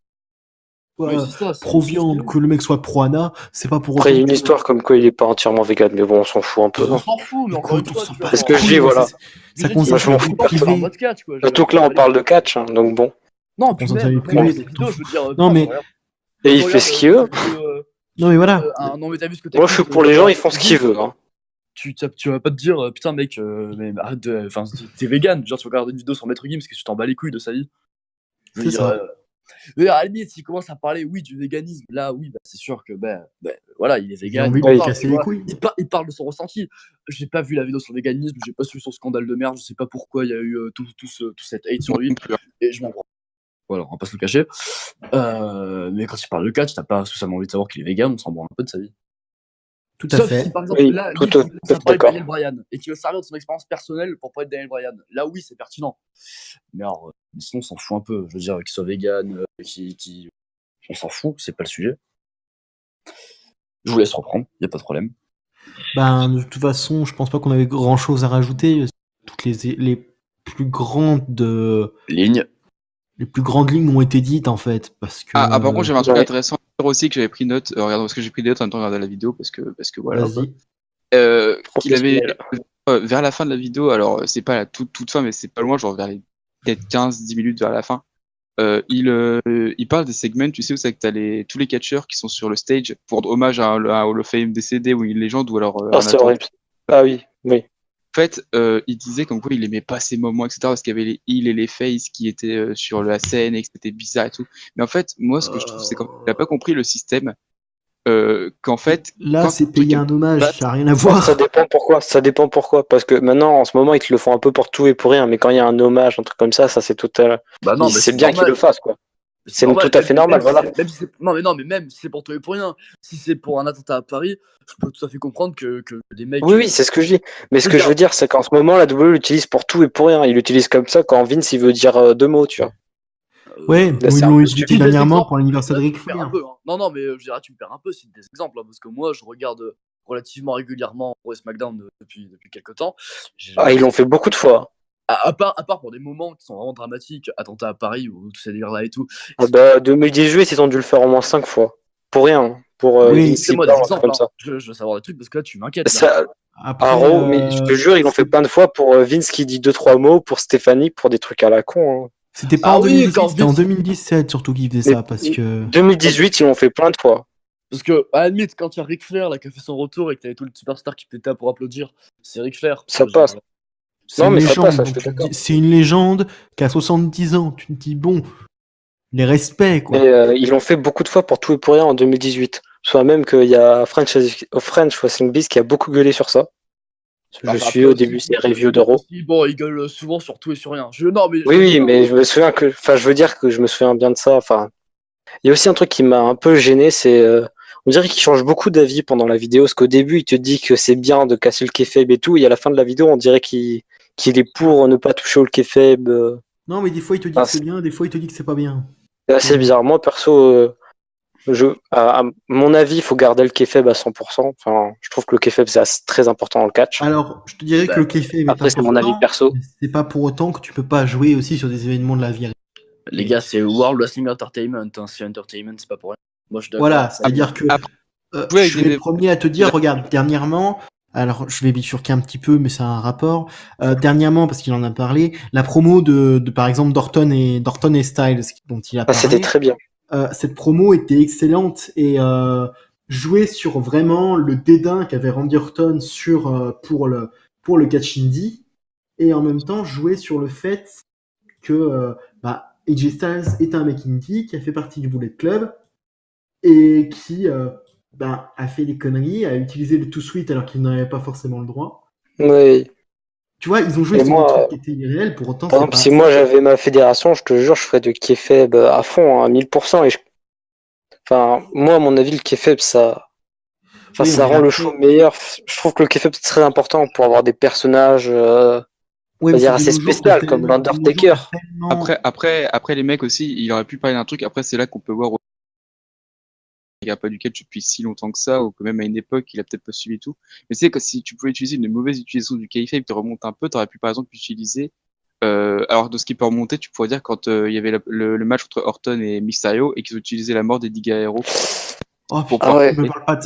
pro-viande, que le mec soit pro-Anna, c'est pas pour. Après, il y a une histoire comme quoi il est pas entièrement vegan, mais bon, on s'en fout un peu. On s'en fout, mais encore une fois, c'est ce que je dis, voilà. Ça concerne je m'en fous pas. Surtout que là, on parle de catch, hein, donc bon. Non, puis même, je veux dire. Non, mais. Et il fait ce qu'il veut. Non, mais voilà. Non, mais t'as vu ce que moi, je suis pour les gens, ils font ce qu'ils veulent. Hein. Tu vas pas te dire, putain, mec, mais arrête de. Enfin, t'es vegan. Genre, tu vas regarder une vidéo sur Maître Gims parce que tu t'en bats les couilles de sa vie. C'est ça. Mais à la limite, s'il commence à parler, oui, du véganisme, là, oui, bah, c'est sûr que, voilà, il est vegan. Il parle de son ressenti. J'ai pas vu la vidéo sur le véganisme, j'ai pas su son scandale de merde, je sais pas pourquoi il y a eu tout cette hate sur lui, et je m'en branle. Voilà, on va pas se le cacher. Mais quand il parle de catch, t'as pas spécialement envie de savoir qu'il est vegan, on s'en branle un peu de sa vie. Tout à fait. Si, par exemple, là, ça parle de Daniel Bryan et qu'il veut servir de son expérience personnelle pour parler de Daniel Bryan. Là, oui, c'est pertinent. Mais alors, sinon, on s'en fout un peu. Je veux dire, qu'il soit vegan, on s'en fout, c'est pas le sujet. Je vous laisse reprendre, y a pas de problème. De toute façon, je pense pas qu'on avait grand chose à rajouter. Toutes les plus grandes lignes. Les plus grandes lignes ont été dites en fait, parce que. Par contre, j'avais un truc intéressant aussi que j'avais pris note. Regarde, parce que j'ai pris des notes en même temps de regarder la vidéo, parce que voilà. Qu'il avait vers la fin de la vidéo, alors c'est pas la toute fin, mais c'est pas loin, genre vers les peut-être 15-10 minutes vers la fin. Il parle des segments, tu sais où c'est que t'as tous les catcheurs qui sont sur le stage pour rendre hommage à Hall of Fame décédé ou une légende ou alors. C'est horrible. Ah oui. En fait, il disait comme quoi il aimait pas ces moments, etc. Parce qu'il y avait les heels et les faces qui étaient sur la scène et que c'était bizarre et tout. Mais en fait, moi, ce que je trouve, c'est qu'il n'a pas compris le système. Qu'en fait. Là, c'est payer un hommage, ça n'a rien à voir. Ça dépend pourquoi. Parce que maintenant, en ce moment, ils te le font un peu pour tout et pour rien. Mais quand il y a un hommage, un truc comme ça c'est total. Non, c'est bien qu'ils le fassent, quoi. C'est tout à fait normal, voilà. Mais même si c'est pour tout et pour rien, si c'est pour un attentat à Paris, je peux tout à fait comprendre que des mecs. Oui, c'est ce que je dis. Mais ce que je veux dire, c'est qu'en ce moment, la WWE l'utilise pour tout et pour rien. Il l'utilise comme ça quand Vince il veut dire 2 mots, tu vois. Ouais, ils l'ont utilisé dernièrement pour l'anniversaire de Ric Flair. Non, mais je dirais, tu me perds un peu, c'est des exemples, parce que moi, je regarde relativement régulièrement Raw et SmackDown depuis quelques temps. Ils l'ont fait beaucoup de fois. À part pour des moments qui sont vraiment dramatiques, attentat à Paris ou tous ces délires-là et tout. 2018, ils ont dû le faire au moins 5 fois. Pour rien. Oui, c'est moi des exemples comme ça. Je veux savoir des trucs parce que là, tu m'inquiètes. À Raw, mais je te jure, ils l'ont fait plein de fois pour Vince qui dit 2-3 mots, pour Stéphanie, pour des trucs à la con. Hein. C'était pas en 2018, c'était en 2017 surtout qu'ils faisaient ça. Parce que 2018, ils l'ont fait plein de fois. Parce que, à la limite, quand il y a Ric Flair là, qui a fait son retour et que t'avais tout le superstar qui pétait pour applaudir, c'est Ric Flair. Ça passe. C'est une légende qui a 70 ans. Tu te dis, bon, les respects, quoi. Et, ils l'ont fait beaucoup de fois pour tout et pour rien en 2018. Soit même qu'il y a French Wrestling Beast qui a beaucoup gueulé sur ça. Je suis au début, c'est review d'Euro. Bon, il gueule souvent sur tout et sur rien. Oui, mais je me souviens je veux dire que je me souviens bien de ça. Enfin, il y a aussi un truc qui m'a un peu gêné, c'est on dirait qu'il change beaucoup d'avis pendant la vidéo, parce qu'au début, il te dit que c'est bien de casser le kayfabe et tout, et à la fin de la vidéo, on dirait qu'il est pour ne pas toucher au kayfabe. Non, mais des fois, il te dit que c'est bien, des fois, il te dit que c'est pas bien. C'est assez bizarre. Moi, perso, à mon avis, il faut garder le kayfabe à 100%. Enfin, je trouve que le kayfabe, c'est très important dans le catch. Alors, je te dirais que le kayfabe est important. Après, c'est mon avis perso. C'est pas pour autant que tu peux pas jouer aussi sur des événements de la vie. Les gars, c'est World Wrestling Entertainment. Hein. C'est Entertainment, c'est pas pour rien. Moi, je suis d'accord. Voilà, c'est-à-dire que je suis le premier à te dire, regarde, dernièrement, alors je vais bifurquer un petit peu, mais ça a un rapport. Dernièrement, parce qu'il en a parlé, la promo de par exemple d'Orton et Styles, dont il a parlé. C'était très bien. Cette promo était excellente et jouait sur vraiment le dédain qu'avait Randy Orton pour le catch indie, et en même temps jouait sur le fait que AJ Styles est un mec indie qui a fait partie du Bullet Club et qui a fait des conneries, a utilisé le Too Sweet alors qu'il n'avait pas forcément le droit. Oui. Tu vois, ils ont joué sur des trucs qui étaient irréels, pour autant. Par exemple, si moi j'avais ma fédération, je te jure, je ferais de kayfabe à fond, à 1000%. Enfin, moi, à mon avis, le kayfabe, ça rend le show meilleur. Je trouve que le kayfabe, c'est très important pour avoir des personnages assez spéciaux, comme l'Undertaker. Après, les mecs aussi, il aurait pu parler d'un truc. Après, c'est là qu'on peut voir il n'y a pas du catch depuis si longtemps que ça, ou que même à une époque, il a peut-être pas suivi tout. Mais c'est que si tu pouvais utiliser une mauvaise utilisation du kayfabe, tu remontes un peu, tu aurais pu par exemple utiliser. Alors de ce qui peut remonter, tu pourrais dire quand il y avait le match entre Orton et Mysterio et qu'ils ont utilisé la mort d'Eddie Guerrero. Oh putain, me parle pas de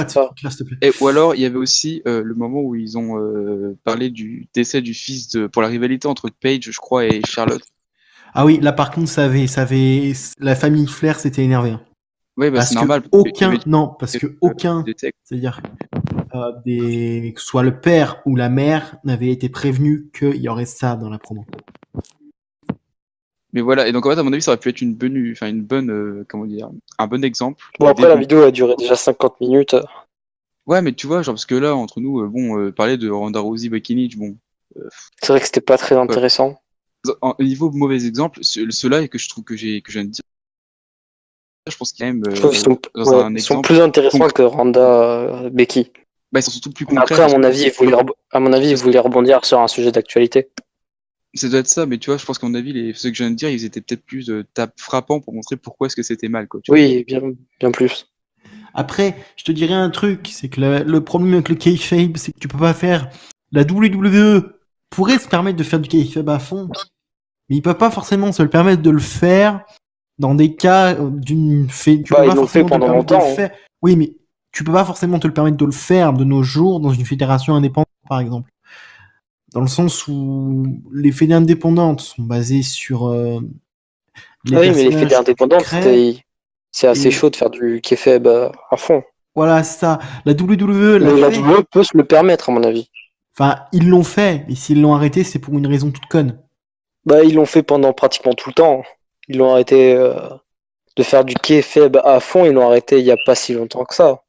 ce truc-là, s'il te plaît. Ou alors il y avait aussi le moment où ils ont parlé du décès du fils pour la rivalité entre Paige, je crois, et Charlotte. Ah oui, là par contre, la famille Flair s'était énervée. Hein. Oui, c'est normal. C'est-à-dire que soit le père ou la mère n'avait été prévenu qu'il y aurait ça dans la promo. Mais voilà, et donc en fait, à mon avis, ça aurait pu être un bon exemple. Bon, après, la vidéo a duré déjà 50 minutes. Ouais, mais tu vois, genre, parce que là, entre nous, parler de Ronda Rousey, Becky Lynch, c'est vrai que c'était pas très intéressant. Au niveau mauvais exemple, ceux-là, que je trouve que je viens de dire, je pense qu'ils sont plus intéressants que Ronda Becky. Ils sont surtout plus concrets. Après, à mon avis, ils voulaient rebondir sur un sujet d'actualité. Ça doit être ça, mais tu vois, je pense qu'à mon avis, ceux que je viens de dire, ils étaient peut-être plus frappants pour montrer pourquoi est-ce que c'était mal, quoi. Oui, bien plus. Après, je te dirais un truc, c'est que le problème avec le kayfabe, c'est que tu peux pas faire. La WWE pourrait se permettre de faire du kayfabe à fond, mais ils peuvent pas forcément se le permettre de le faire dans des cas d'une ils l'ont fait pendant longtemps. Oui, mais tu peux pas forcément te le permettre de le faire de nos jours dans une fédération indépendante, par exemple. Dans le sens où les fédés indépendantes sont basées sur mais les fédés indépendantes, c'est assez chaud de faire du kayfabe à fond. Voilà, c'est ça. La WWE la WWE peut se le permettre, à mon avis. Enfin, ils l'ont fait, et s'ils l'ont arrêté, c'est pour une raison toute conne. Ils l'ont fait pendant pratiquement tout le temps. Ils l'ont arrêté de faire du kayfabe à fond, ils l'ont arrêté il y a pas si longtemps que ça.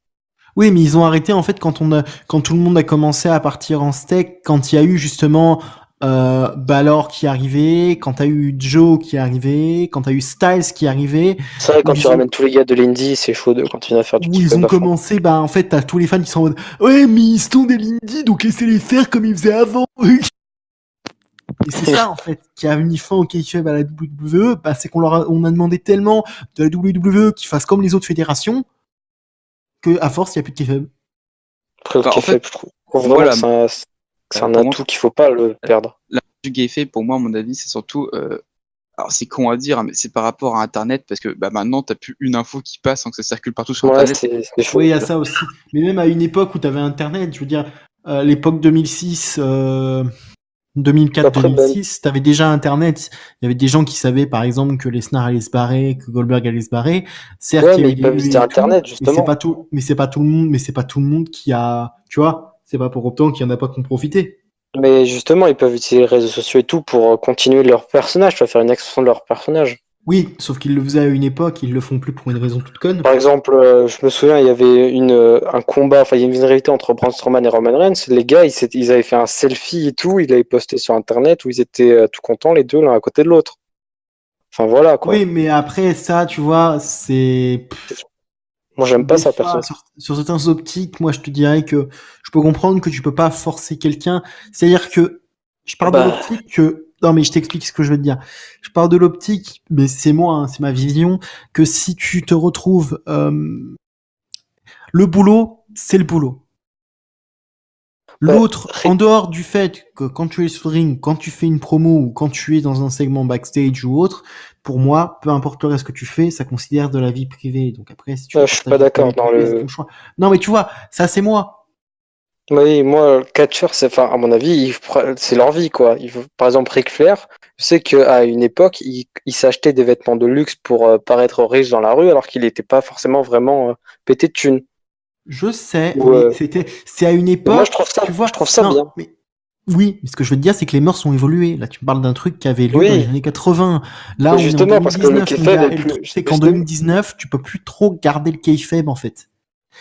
Oui, mais ils ont arrêté en fait quand tout le monde a commencé à partir en steak, quand il y a eu justement Balor qui est arrivé, quand t'as eu Joe qui est arrivé, quand t'as eu Styles qui est arrivé. C'est vrai, quand tu ramènes tous les gars de l'indie, c'est chaud de continuer à faire du Où ils ont commencé, en fait, t'as tous les fans qui sont en mode ouais, mais ils sont des l'indie, donc laissez-les faire comme ils faisaient avant. Et c'est ça, en fait, qui a mis fin au kayfabe à la WWE, c'est qu'on on a demandé tellement de la WWE qu'ils fassent comme les autres fédérations, que à force, il n'y a plus de kayfabe. Après, le kayfabe, je trouve vraiment c'est un atout qu'il faut pas le perdre. La du kayfabe, pour moi, à mon avis, c'est surtout, alors c'est con à dire, mais c'est par rapport à Internet, parce que maintenant, t'as plus une info qui passe sans que ça circule partout sur Internet. C'est chaud. Oui, il y a ça aussi. Mais même à une époque où t'avais Internet, je veux dire, l'époque 2006, 2004-2006, t'avais déjà Internet. Il y avait des gens qui savaient, par exemple, que Lesnar allait se barrer, que Goldberg allait se barrer. Certes, mais ils peuvent visiter Internet, justement. Mais c'est pas tout le monde qui a, tu vois, c'est pas pour autant qu'il y en a pas qui ont profité. Mais justement, ils peuvent utiliser les réseaux sociaux et tout pour continuer leur personnage, tu vas faire une extension de leur personnage. Oui, sauf qu'ils le faisaient à une époque, ils le font plus pour une raison toute conne. Par exemple, je me souviens, il y avait un combat, il y avait une rivalité entre Braun Strowman et Roman Reigns. Les gars, ils avaient fait un selfie et tout, ils l'avaient posté sur Internet où ils étaient tout contents, les deux, l'un à côté de l'autre. Enfin, voilà, quoi. Oui, mais après, ça, tu vois, c'est... Moi, j'aime pas ça, personne. Sur certaines optiques, moi, je te dirais que je peux comprendre que tu peux pas forcer quelqu'un. C'est-à-dire que je parle de l'optique que... Non, mais je t'explique ce que je veux te dire. Je parle de l'optique, mais c'est moi, c'est ma vision, que si tu te retrouves... le boulot, c'est le boulot. L'autre, en dehors du fait que quand tu es sur le ring, quand tu fais une promo ou quand tu es dans un segment backstage ou autre, pour moi, peu importe le reste que tu fais, ça considère de la vie privée. Donc après, si tu je suis pas d'accord dans le choix. Non, mais tu vois, ça c'est moi. Oui, moi, le catcheur, à mon avis, c'est leur vie, quoi. Par exemple, Ric Flair, je sais qu'à une époque, il s'achetait des vêtements de luxe pour paraître riche dans la rue, alors qu'il n'était pas forcément vraiment pété de thunes. Je sais, mais c'est à une époque. Moi, je trouve ça, bien. Mais, oui, mais ce que je veux te dire, c'est que les mœurs ont évolué. Là, tu me parles d'un truc qui avait lieu dans les années 80. Là, justement, on est en 2019, parce que le kayfabe c'est qu'en 2019, tu peux plus trop garder le kayfabe, en fait.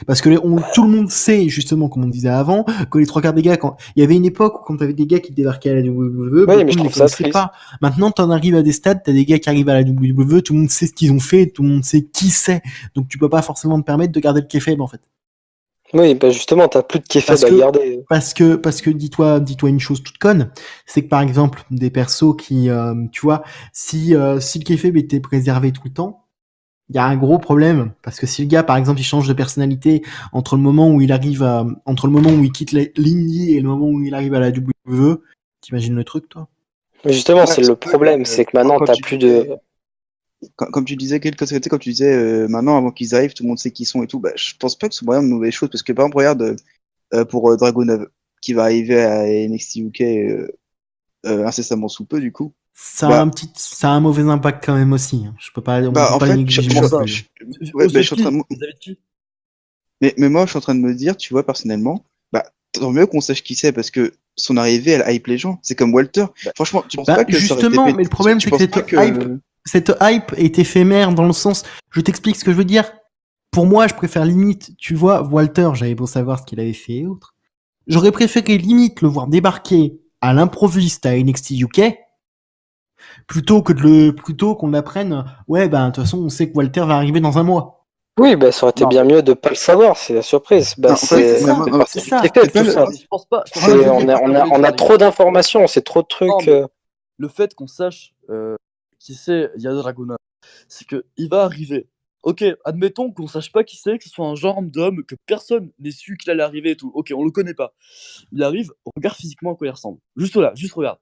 Parce que tout le monde sait, justement, comme on disait avant, que les trois quarts des gars, il y avait une époque où quand t'avais des gars qui débarquaient à la WWE, mais je trouve ça triste. Pas. Maintenant, t'en arrives à des stades, t'as des gars qui arrivent à la WWE, tout le monde sait ce qu'ils ont fait, tout le monde sait qui c'est. Donc tu peux pas forcément te permettre de garder le kayfabe, en fait. Oui, justement, t'as plus de kayfabe à garder. Parce que dis-toi une chose toute conne, c'est que par exemple, des persos qui, tu vois, si le kayfabe était préservé tout le temps, il y a un gros problème, parce que si le gars, par exemple, il change de personnalité entre le moment où il quitte l'indie et le moment où il arrive à la WWE, t'imagines le truc, toi? Mais justement, c'est le problème, c'est que maintenant, t'as plus de... Comme tu disais, maintenant, avant qu'ils arrivent, tout le monde sait qui ils sont et tout, je pense pas que ce soit vraiment une mauvaise chose, parce que par exemple, regarde, pour Dragunov, qui va arriver à NXT UK incessamment sous peu, du coup. Ça a un mauvais impact quand même aussi. Je peux pas, négliger ça. Mais moi, je suis en train de me dire, tu vois, personnellement, tant mieux qu'on sache qui c'est, parce que son arrivée, elle hype les gens. C'est comme Walter. Franchement, tu penses pas que justement, mais le problème, c'est que cette hype est éphémère dans le sens, je t'explique ce que je veux dire. Pour moi, je préfère limite, tu vois, Walter, j'avais beau savoir ce qu'il avait fait et autres. J'aurais préféré limite le voir débarquer à l'improviste à NXT UK, plutôt qu'on apprenne, de toute façon, on sait que Walter va arriver dans un mois. Oui, ça aurait été bien mieux de pas le savoir, c'est la surprise. C'est ça. Je pense pas. On a trop d'informations, c'est trop de trucs. Le fait qu'on sache qui c'est Ilja Dragunov, c'est qu'il va arriver. Ok, admettons qu'on sache pas qui c'est, que ce soit un genre d'homme, que personne n'ait su qu'il allait arriver et tout. Ok, on le connaît pas. Il arrive, on regarde physiquement à quoi il ressemble. Juste là, juste regarde.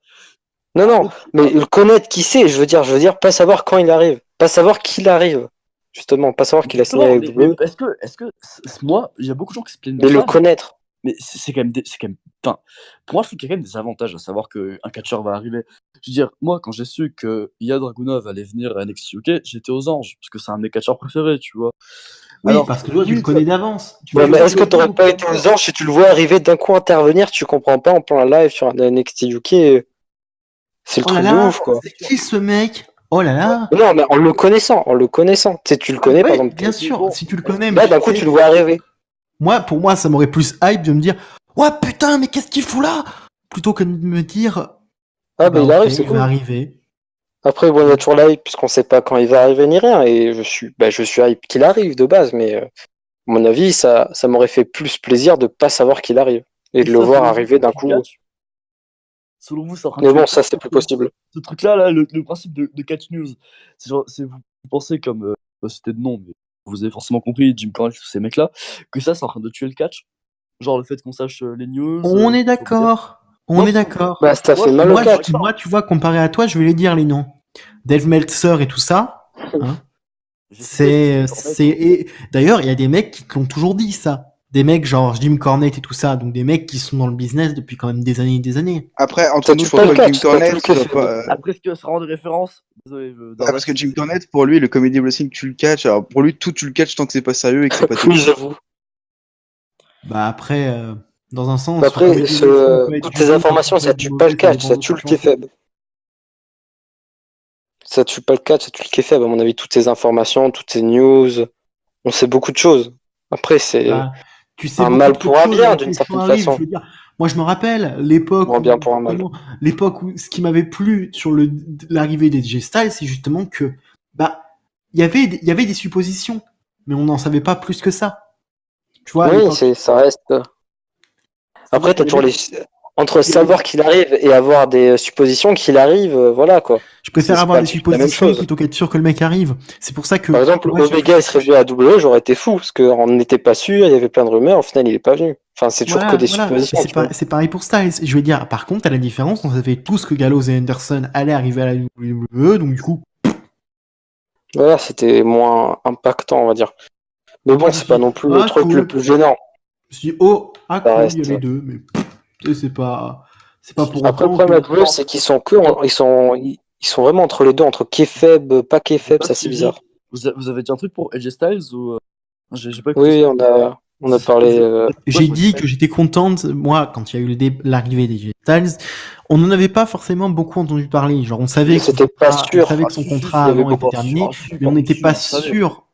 Non, mais connaître qui c'est, je veux dire, pas savoir quand il arrive, pas savoir qu'il arrive. Justement, pas savoir qu'il a signé avec WWE. Est-ce que moi, il y a beaucoup de gens qui se plaignent de ça. Mais le connaître. Mais c'est quand même, enfin, pour moi, je trouve qu'il y a quand même des avantages à savoir qu'un catcheur va arriver. Je veux dire, moi, quand j'ai su que Ilja Dragunov allait venir à NXT UK, j'étais aux anges, parce que c'est un de mes catcheurs préférés, tu vois. Oui, parce que toi, tu le connais d'avance. Mais est-ce que t'aurais pas été aux anges si tu le vois arriver d'un coup intervenir, tu comprends pas en plein live sur un NXT UK? C'est le truc de ouf, quoi. C'est qui ce mec? Oh là là! Non, mais en le connaissant. Tu sais, tu le connais, par exemple. Bien sûr, si tu le connais. Là, d'un coup, tu le vois arriver. Pour moi, ça m'aurait plus hype de me dire, ouais, putain, mais qu'est-ce qu'il fout là? Plutôt que de me dire, Ah, bah, il arrive, ok, c'est il cool. va arriver. Après, bon, il y a toujours la hype, puisqu'on sait pas quand il va arriver ni rien, et je suis hype qu'il arrive de base, mais à mon avis, ça m'aurait fait plus plaisir de pas savoir qu'il arrive, et de le ça, voir selon vous, arriver d'un coup. Selon vous, c'est en train Mais de bon, tuer ça, c'est plus possible. ce truc-là, le principe de catch news. C'est vous pensez comme c'était de nom, mais vous avez forcément compris, Jim Cornette, tous ces mecs-là, que ça, c'est en train de tuer le catch. Genre le fait qu'on sache les news. On est d'accord. On est d'accord. Bah, ça fait mal au catch. Moi, tu vois, comparé à toi, je vais les dire les noms. Dave Meltzer et tout ça. Hein, D'ailleurs, il y a des mecs qui l'ont toujours dit ça. Des mecs genre Jim Cornette et tout ça. Donc des mecs qui sont dans le business depuis quand même des années et des années. Après, entre nous, je pense pas que Jim Cornette pas. Après, est-ce que ça rend des références? Désolé. Parce que Jim Cornette, pour lui, le comedy wrestling tue le catch. Alors pour lui, tout tue le catch tant que c'est pas sérieux et que c'est pas Oui, j'avoue. Bah après, dans un sens. Après, toutes ces informations, ça tue pas le catch, ça tue le kayfabe. Ça tue pas le catch, ça tue le kayfabe. À mon avis, toutes ces informations, toutes ces news, on sait beaucoup de choses. Après, c'est tu sais un mal pour un bien, d'une certaine façon. Je veux dire, moi, je me rappelle l'époque où ce qui m'avait plu sur l'arrivée des AJ Styles, c'est justement que il y avait des suppositions, mais on n'en savait pas plus que ça. Tu vois, oui, ça reste. Après, t'as toujours entre savoir qu'il arrive et avoir des suppositions qu'il arrive, voilà quoi. Je préfère avoir des suppositions plutôt qu'être sûr que le mec arrive. C'est pour ça que. Par exemple, Omega il serait venu à WWE, j'aurais été fou parce qu'on n'était pas sûr, il y avait plein de rumeurs, au final il est pas venu. Enfin, c'est toujours que des suppositions. C'est pareil pour Styles. Je veux dire, par contre, à la différence, on savait tous que Gallows et Anderson allaient arriver à la WWE, donc du coup. Voilà, c'était moins impactant, on va dire. Mais bon, c'est pas non plus le truc le plus gênant. Je me suis dit, cool, il y a les deux, mais c'est pas pour après, le problème à WWE, c'est qu'ils sont ils sont vraiment entre les deux, entre kayfabe, pas kayfabe, ça c'est bizarre. Vous avez dit un truc pour AJ Styles ou j'ai pas écouté. Oui, on a parlé. J'ai dit que j'étais contente, moi, quand il y a eu l'arrivée des AJ Styles, on n'en avait pas forcément beaucoup entendu parler. Genre, on savait que son contrat avant était terminé, mais on n'était pas sûr.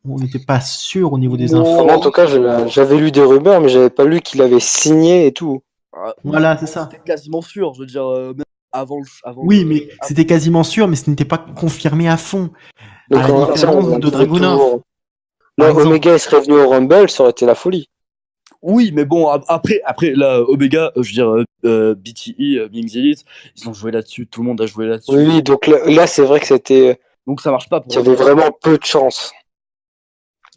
On n'était pas sûr au niveau des infos. En tout cas, j'avais lu des rumeurs, mais j'avais pas lu qu'il avait signé et tout. Voilà, c'est ça. C'était quasiment sûr, je veux dire, même avant mais c'était quasiment sûr, mais ce n'était pas confirmé à fond. Donc, à la différence de Dragunov. Omega il serait venu au Rumble, ça aurait été la folie. Oui, mais bon, après là, Omega, je veux dire, BTE, Being the Elite, ils ont joué là-dessus, tout le monde a joué là-dessus. Oui, donc là c'est vrai que c'était. Donc ça marche pas pour. Il y avait vraiment peu de chance.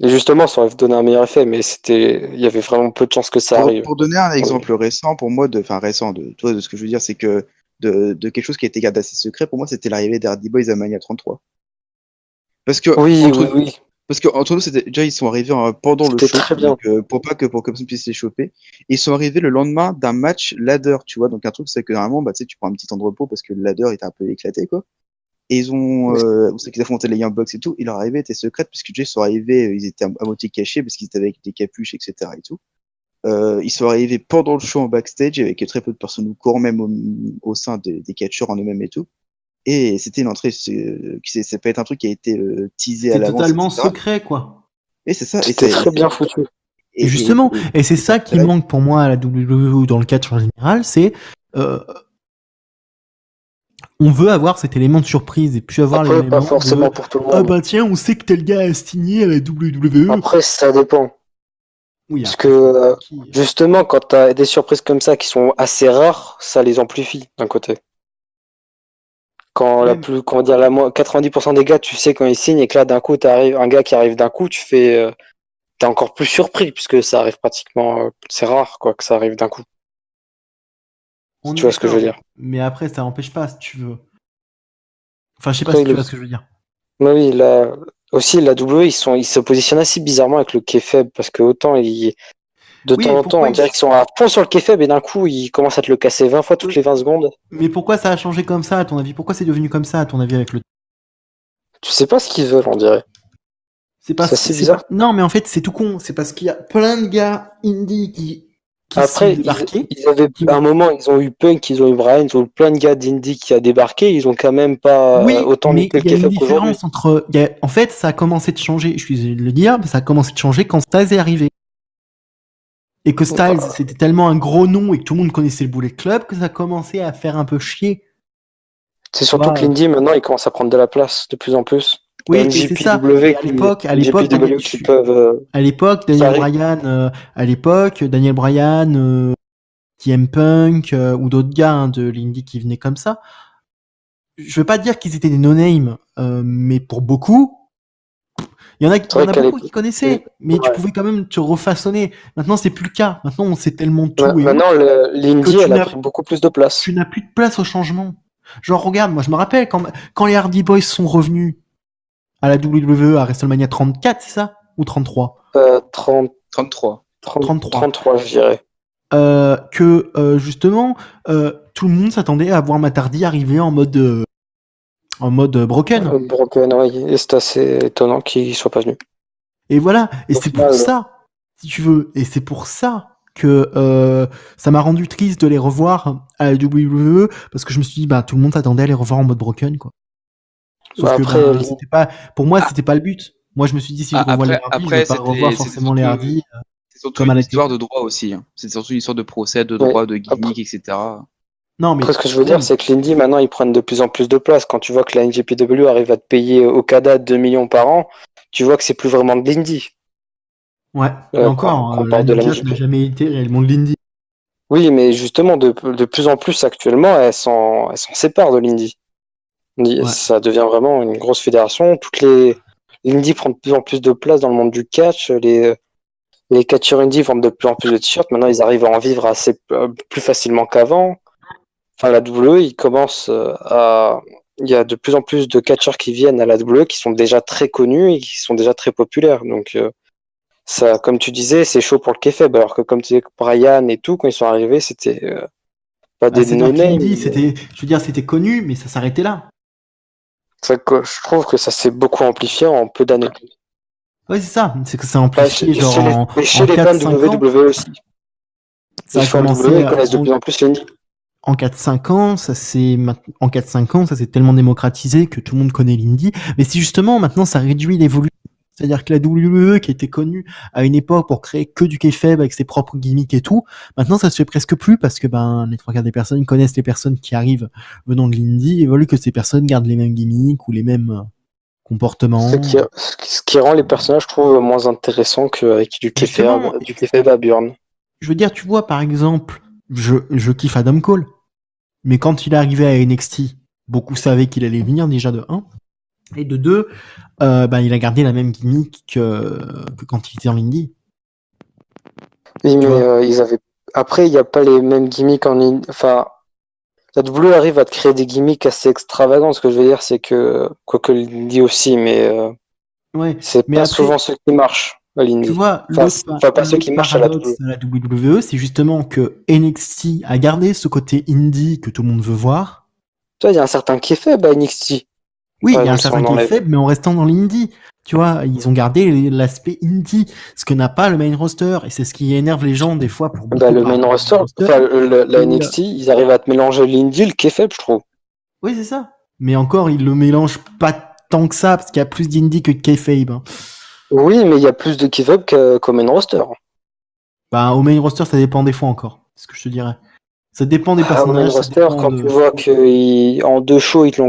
Et justement, ça aurait donné un meilleur effet, mais il y avait vraiment peu de chances que ça arrive. Pour donner un exemple récent, pour moi, de ce que je veux dire, c'est que de quelque chose qui a été gardé assez secret, pour moi, c'était l'arrivée des Hardy Boys à Mania 33. Parce que, oui. Parce qu'entre nous, déjà, ils sont arrivés pendant le show, donc, pour pas que personne puisse les choper. Ils sont arrivés le lendemain d'un match ladder, tu vois. Donc, un truc, c'est que normalement, tu prends un petit temps de repos parce que le ladder était un peu éclaté, quoi. Et ils ont, on sait qu'ils affrontaient les Young Bucks et tout, et leur arrivée était secrète, parce que déjà, ils sont arrivés, ils étaient à moitié cachés, parce qu'ils étaient avec des capuches, etc. et tout. Ils sont arrivés pendant le show en backstage, avec très peu de personnes au cours, même au sein des catcheurs en eux-mêmes et tout. Et c'était une entrée, c'est pas être un truc qui a été teasé à l'avance. C'est totalement secret, quoi. Et c'est ça. C'était très bien foutu. Et justement, et c'est ça qui manque pour moi à la WWE dans le catch en général, c'est on veut avoir cet élément de surprise et puis avoir l'élément pas forcément pour tout le monde. Ah bah tiens, on sait que tel gars a signé à la WWE. Après, ça dépend. Oui, parce que justement, quand t'as des surprises comme ça qui sont assez rares, ça les amplifie d'un côté. Quand 90% des gars, tu sais quand ils signent et que là d'un coup t'arrives un gars qui arrive d'un coup, t'es encore plus surpris puisque ça arrive pratiquement, c'est rare quoi que ça arrive d'un coup. Tu vois ce que je veux dire. Mais après, ça n'empêche pas, si tu veux. Enfin, je sais pas si tu vois ce que je veux dire. Oui, là aussi, la WWE, ils se positionnent assez bizarrement avec le kayfabe parce que autant de temps en temps, on dirait qu'ils sont à fond sur le kayfabe et d'un coup, ils commencent à te le casser 20 fois toutes les 20 secondes. Mais pourquoi ça a changé comme ça, à ton avis? Pourquoi c'est devenu comme ça, à ton avis, avec le... Tu sais pas ce qu'ils veulent, on dirait. C'est bizarre. Non, mais en fait, c'est tout con. C'est parce qu'il y a plein de gars indie qui après, ils avaient à un moment, ils ont eu Punk, ils ont eu Brian, ils ont eu plein de gars d'indie qui a débarqué, ils ont quand même pas autant mis que le kayfabe qu'aujourd'hui. En fait, ça a commencé de changer, je suis désolé de le dire, mais ça a commencé de changer quand Styles est arrivé. Et que Styles, c'était tellement un gros nom et que tout le monde connaissait le Bullet Club que ça a commencé à faire un peu chier. C'est surtout que l'indie, maintenant, il commence à prendre de la place de plus en plus. Oui, c'est ça. À l'époque, Daniel Bryan, TM Punk ou d'autres gars de l'indie qui venaient comme ça. Je veux pas dire qu'ils étaient des no-name, mais pour beaucoup, il y en a beaucoup qui connaissaient, mais tu pouvais quand même te refaçonner. Maintenant, c'est plus le cas. Maintenant, on sait tellement tout. Maintenant, l'indie, elle a pris beaucoup plus de place. Tu n'as plus de place au changement. Genre, regarde, moi, je me rappelle quand les Hardy Boys sont revenus à la WWE à WrestleMania 34, c'est ça? Ou 33? 33, je dirais. Justement, tout le monde s'attendait à voir Matt Hardy arriver en mode broken. Broken, oui. Et c'est assez étonnant qu'il soit pas venu. Et voilà. Et c'est pour ça, si tu veux, et c'est pour ça que ça m'a rendu triste de les revoir à la WWE, parce que je me suis dit, tout le monde s'attendait à les revoir en mode broken, quoi. Sauf que c'était pas, pour moi, c'était pas le but. Moi, je me suis dit, si je revois les Hardy, je vais pas revoir forcément les Hardy. C'est surtout une histoire de droit aussi. Hein. C'est surtout une histoire de procès, de droit, de gimmick, etc. Non, mais après, ce que je veux dire, c'est que l'indie, maintenant, ils prennent de plus en plus de place. Quand tu vois que la NJPW arrive à te payer Okada 2 millions par an, tu vois que c'est plus vraiment de l'indie. Ouais, encore, la n'a jamais été réellement de l'indie. Oui, mais justement, de plus en plus, actuellement, elles s'en séparent de l'indie. Ouais. Ça devient vraiment une grosse fédération. L'indie prend de plus en plus de place dans le monde du catch. Les catcheurs indie vendent de plus en plus de t-shirts. Maintenant, ils arrivent à en vivre plus facilement qu'avant. Enfin, la WWE, il y a de plus en plus de catcheurs qui viennent à la WWE qui sont déjà très connus et qui sont déjà très populaires. Donc, ça, comme tu disais, c'est chaud pour le kayfabe. Alors que, comme tu disais, Brian et tout, quand ils sont arrivés, c'était pas des no-name. C'était connu, mais ça s'arrêtait là. Je trouve que ça s'est beaucoup amplifié en peu d'années. Oui, c'est ça. C'est que ça a amplifié chez les fans de WWE aussi. Ça a commencé ils connaissent de plus en plus l'indie. En 4-5 ans, ça s'est tellement démocratisé que tout le monde connaît l'indie. Mais si justement, maintenant, ça réduit l'évolution. C'est-à-dire que la WWE, qui était connue à une époque pour créer que du kayfabe avec ses propres gimmicks et tout, maintenant, ça se fait presque plus parce que, les trois quarts des personnes connaissent les personnes qui arrivent venant de l'indie et veulent que ces personnes gardent les mêmes gimmicks ou les mêmes comportements. Ce qui rend les personnages, je trouve, moins intéressants qu'avec du kayfabe à Burn. Je veux dire, tu vois, par exemple, je kiffe Adam Cole. Mais quand il est arrivé à NXT, beaucoup savaient qu'il allait venir déjà de 1. Et de 2, il a gardé la même gimmick que quand il était en indie. Oui, mais après, il n'y a pas les mêmes gimmicks en indie. Enfin, la WWE arrive à te créer des gimmicks assez extravagants. Ce que je veux dire, c'est que, quoique l'indie aussi, mais c'est pas souvent ceux qui marchent. Tu vois, pas ceux qui marchent à la WWE, c'est justement que NXT a gardé ce côté indie que tout le monde veut voir. Tu vois, il y a un certain kayfabe à NXT. Oui, il y a un certain kayfabe, mais en restant dans l'indie. Tu vois, ils ont gardé l'aspect indie, ce que n'a pas le main roster, et c'est ce qui énerve les gens des fois pour beaucoup. Le main roster, la NXT, ils arrivent à te mélanger l'indie, le kayfabe, je trouve. Oui, c'est ça. Mais encore, ils le mélangent pas tant que ça, parce qu'il y a plus d'indie que de kayfabe. Hein. Oui, mais il y a plus de kayfabe qu'au main roster. Au main roster, ça dépend des fois encore, c'est ce que je te dirais. Ça dépend des personnages. Au main roster, quand tu vois qu'en 2 shows, ils te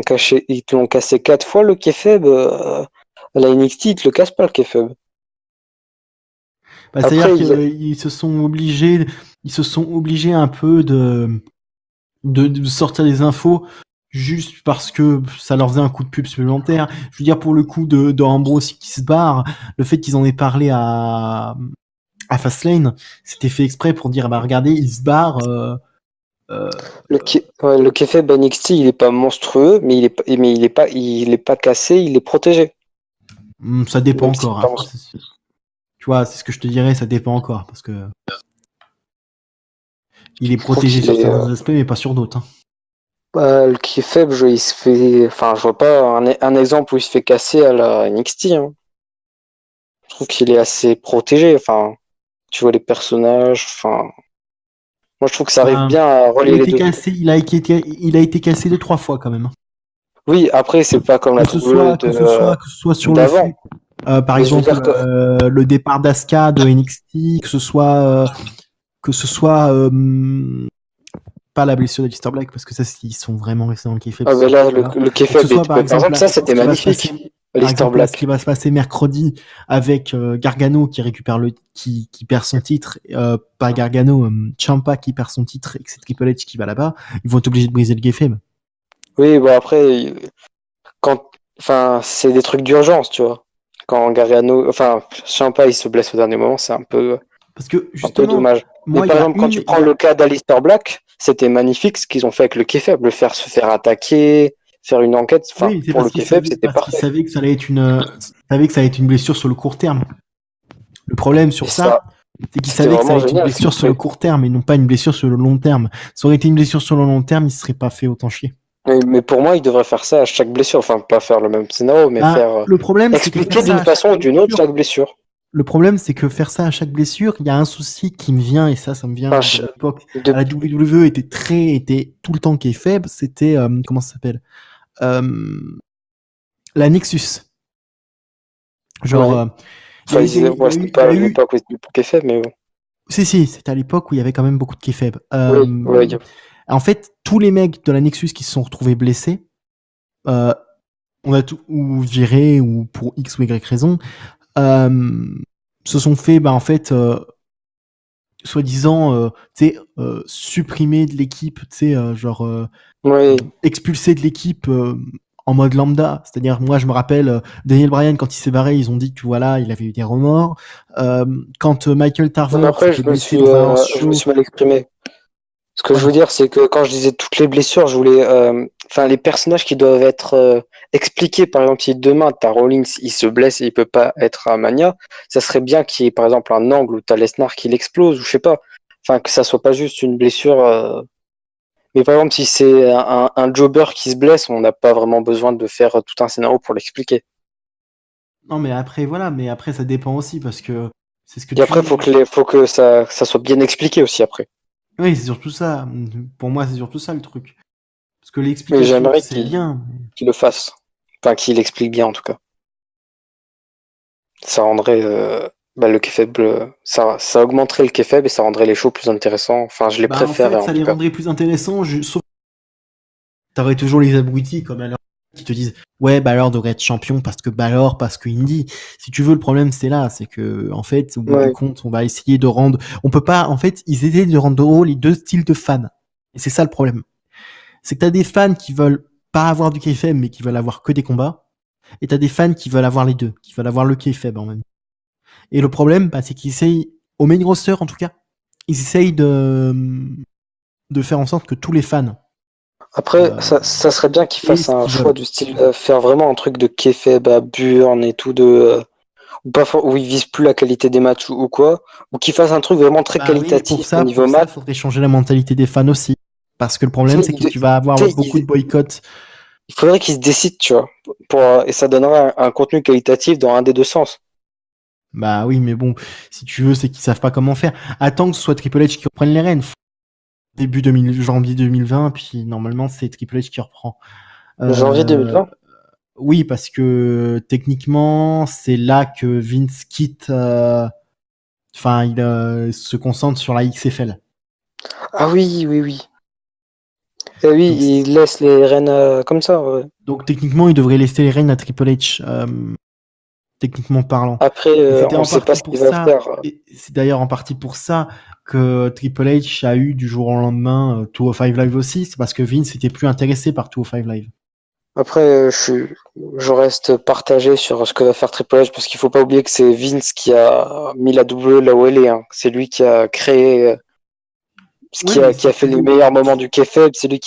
l'ont cassé 4 fois, le kayfabe, la NXT, ils te le cassent pas, le kayfabe. C'est-à-dire qu'ils se sont obligés un peu de sortir des infos juste parce que ça leur faisait un coup de pub supplémentaire. Je veux dire, pour le coup de Ambrose qui se barre, le fait qu'ils en aient parlé à Fastlane, c'était fait exprès pour dire, regardez, il se barre. Le kayfabe NXT, il est pas monstrueux, mais il est pas cassé, il est protégé. Ça dépend encore. Hein. Tu vois, c'est ce que je te dirais, ça dépend encore, parce que il est protégé sur certains aspects, mais pas sur d'autres. Hein. Le kayfabe, il se fait, je vois pas un exemple où il se fait casser à la NXT. Hein. Je trouve qu'il est assez protégé. Enfin, tu vois les personnages. Enfin, moi je trouve que ça arrive bien à relier les deux. Il a été cassé 2-3 fois quand même. Oui, après c'est pas comme la que ce soit sur d'avant. Le fait, par exemple, le départ d'Asuka de NXT, que ce soit pas la blessure d'Alistair Black, parce que ça, ils sont vraiment restés dans le kayfabe. Ah, mais là, le kayfabe, par exemple, ça, c'était magnifique. Alistair Black. Ce qui va se passer mercredi avec Gargano qui récupère qui perd son titre, pas Gargano, Ciampa qui perd son titre et que c'est Triple H qui va là-bas, ils vont être obligés de briser le kayfabe. Oui, bon après, c'est des trucs d'urgence, tu vois. Quand Gargano, Ciampa, il se blesse au dernier moment, c'est un peu, parce que, justement, un peu dommage. Mais par exemple, quand tu prends le cas d'Alistair Black, c'était magnifique ce qu'ils ont fait avec le kayfabe, se faire attaquer, faire une enquête. Oui, pour le kayfabe, c'était parfait. Ils savaient que ça allait être une blessure sur le court terme. Le problème sur ça, c'est qu'ils savaient que ça allait être une blessure sur le court terme et non pas une blessure sur le long terme. Ça aurait été une blessure sur le long terme, ils ne se seraient pas fait autant chier. Mais pour moi, ils devraient faire ça à chaque blessure. Enfin, pas faire le même scénario, mais faire le problème, expliquer d'une façon ou d'une autre chaque blessure. Le problème, c'est que faire ça à chaque blessure, il y a un souci qui me vient, et ça me vient à l'époque. La WWE était tout le temps kayfabe, c'était, comment ça s'appelle? La Nexus. Genre, c'était pas à l'époque où c'était pour kayfabe, mais bon. Si, c'était à l'époque où il y avait quand même beaucoup de kayfabe. Oui. En fait, tous les mecs de la Nexus qui se sont retrouvés blessés, on a ou viré, ou pour X ou Y raison, se sont fait, soi-disant, supprimer de l'équipe, expulser de l'équipe en mode lambda. C'est-à-dire, moi, je me rappelle, Daniel Bryan, quand il s'est barré, ils ont dit que voilà, il avait eu des remords. Quand Michael Tarver... Après, je me suis mal exprimé. Ce que je veux dire, c'est que quand je disais toutes les blessures, je voulais... les personnages qui doivent être expliqués. Par exemple, si demain, t'as Rollins, il se blesse et il peut pas être à Mania, ça serait bien qu'il y ait, par exemple, un angle où t'as Lesnar qui l'explose, ou je sais pas. Enfin, que ça soit pas juste une blessure... Mais par exemple, si c'est un jobber qui se blesse, on n'a pas vraiment besoin de faire tout un scénario pour l'expliquer. Non, mais après, voilà. Mais après, ça dépend aussi, parce que... c'est ce que et après, faut que ça soit bien expliqué aussi, après. Oui, c'est surtout ça. Pour moi, c'est surtout ça le truc. Parce que l'explication, c'est bien. Qu'il le fasse. Enfin, qu'il l'explique bien, en tout cas. Ça rendrait le kayfabe... ça augmenterait le kayfabe et ça rendrait les shows plus intéressants. Enfin, je les préfère. En fait, ça les rendrait plus intéressants. Sauf t'aurais toujours les abrutis comme alors qui te disent ouais, Balor devrait être champion parce que Indy. Si tu veux, le problème c'est là, c'est que en fait, au bout du compte, on va essayer de rendre. On peut pas. En fait, ils essaient de rendre drôle les deux styles de fans. Et c'est ça le problème. C'est que t'as des fans qui veulent pas avoir du kayfabe mais qui veulent avoir que des combats. Et t'as des fans qui veulent avoir les deux, qui veulent avoir le kayfabe en même temps. Et le problème, c'est qu'ils essayent, au main roster en tout cas, ils essayent de faire en sorte que tous les fans. Après, ça serait bien qu'ils fassent un choix du style, faire vraiment un truc de kayfabe à Burn et tout, où ils visent plus la qualité des matchs ou quoi, ou qu'ils fassent un truc vraiment très qualitatif au niveau match. Il faudrait changer la mentalité des fans aussi. Parce que le problème, c'est que tu vas avoir beaucoup de boycotts. Il faudrait qu'ils se décident, tu vois, et ça donnerait un contenu qualitatif dans un des deux sens. Bah oui, mais bon, si tu veux, c'est qu'ils savent pas comment faire. Attends que ce soit Triple H qui reprenne les rênes. Début janvier 2020, puis normalement, c'est Triple H qui reprend. Janvier 2020 ? Oui, parce que techniquement, c'est là que Vince quitte... il se concentre sur la XFL. Ah oui. Et oui, donc, il laisse les rênes comme ça. Ouais. Donc techniquement, il devrait laisser les rênes à Triple H, techniquement parlant. Après, on ne sait pas ce qu'il va faire. C'est d'ailleurs en partie pour ça que Triple H a eu du jour au lendemain 205 Live aussi. C'est parce que Vince n'était plus intéressé par 205 Live. Après, je reste partagé sur ce que va faire Triple H parce qu'il ne faut pas oublier que c'est Vince qui a mis la WWE là où elle est. Hein. C'est lui qui a créé... qui a fait les meilleurs moments du kayfabe, c'est lui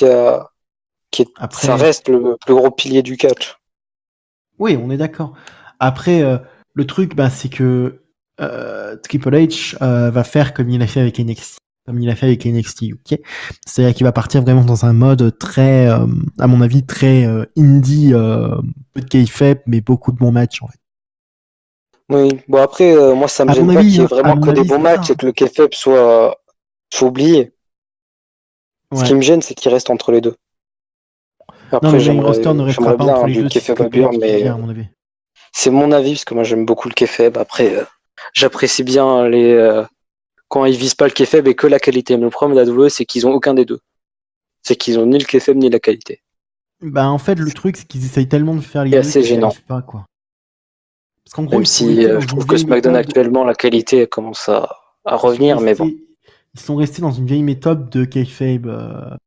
Après, ça reste le plus gros pilier du catch. Oui, on est d'accord. Après, le truc, c'est que Triple H va faire comme il a fait avec NXT. Comme il a fait avec NXT UK. C'est-à-dire qu'il va partir vraiment dans un mode très, à mon avis, très indie, peu de kayfabe, mais beaucoup de bons matchs, en fait. Oui, bon après, moi ça me gêne pas qu'il y ait vraiment que des bons matchs et que le kayfabe soit oublié. Ouais. Ce qui me gêne, c'est qu'il reste entre les deux. Après, le roster ne restera pas entre les deux. C'est mon avis, parce que moi j'aime beaucoup le kayfabe. Après, j'apprécie bien quand ils visent pas le kayfabe et que la qualité. Mais le problème de la WWE, c'est qu'ils ont aucun des deux. c'est qu'ils ont ni le kayfabe ni la qualité. Bah en fait le truc c'est qu'ils essayent tellement de faire les deux assez gênant. Pas quoi. Parce qu'en gros, même si je trouve que SmackDown actuellement la qualité commence à revenir, mais bon. Ils sont restés dans une vieille méthode de kayfabe.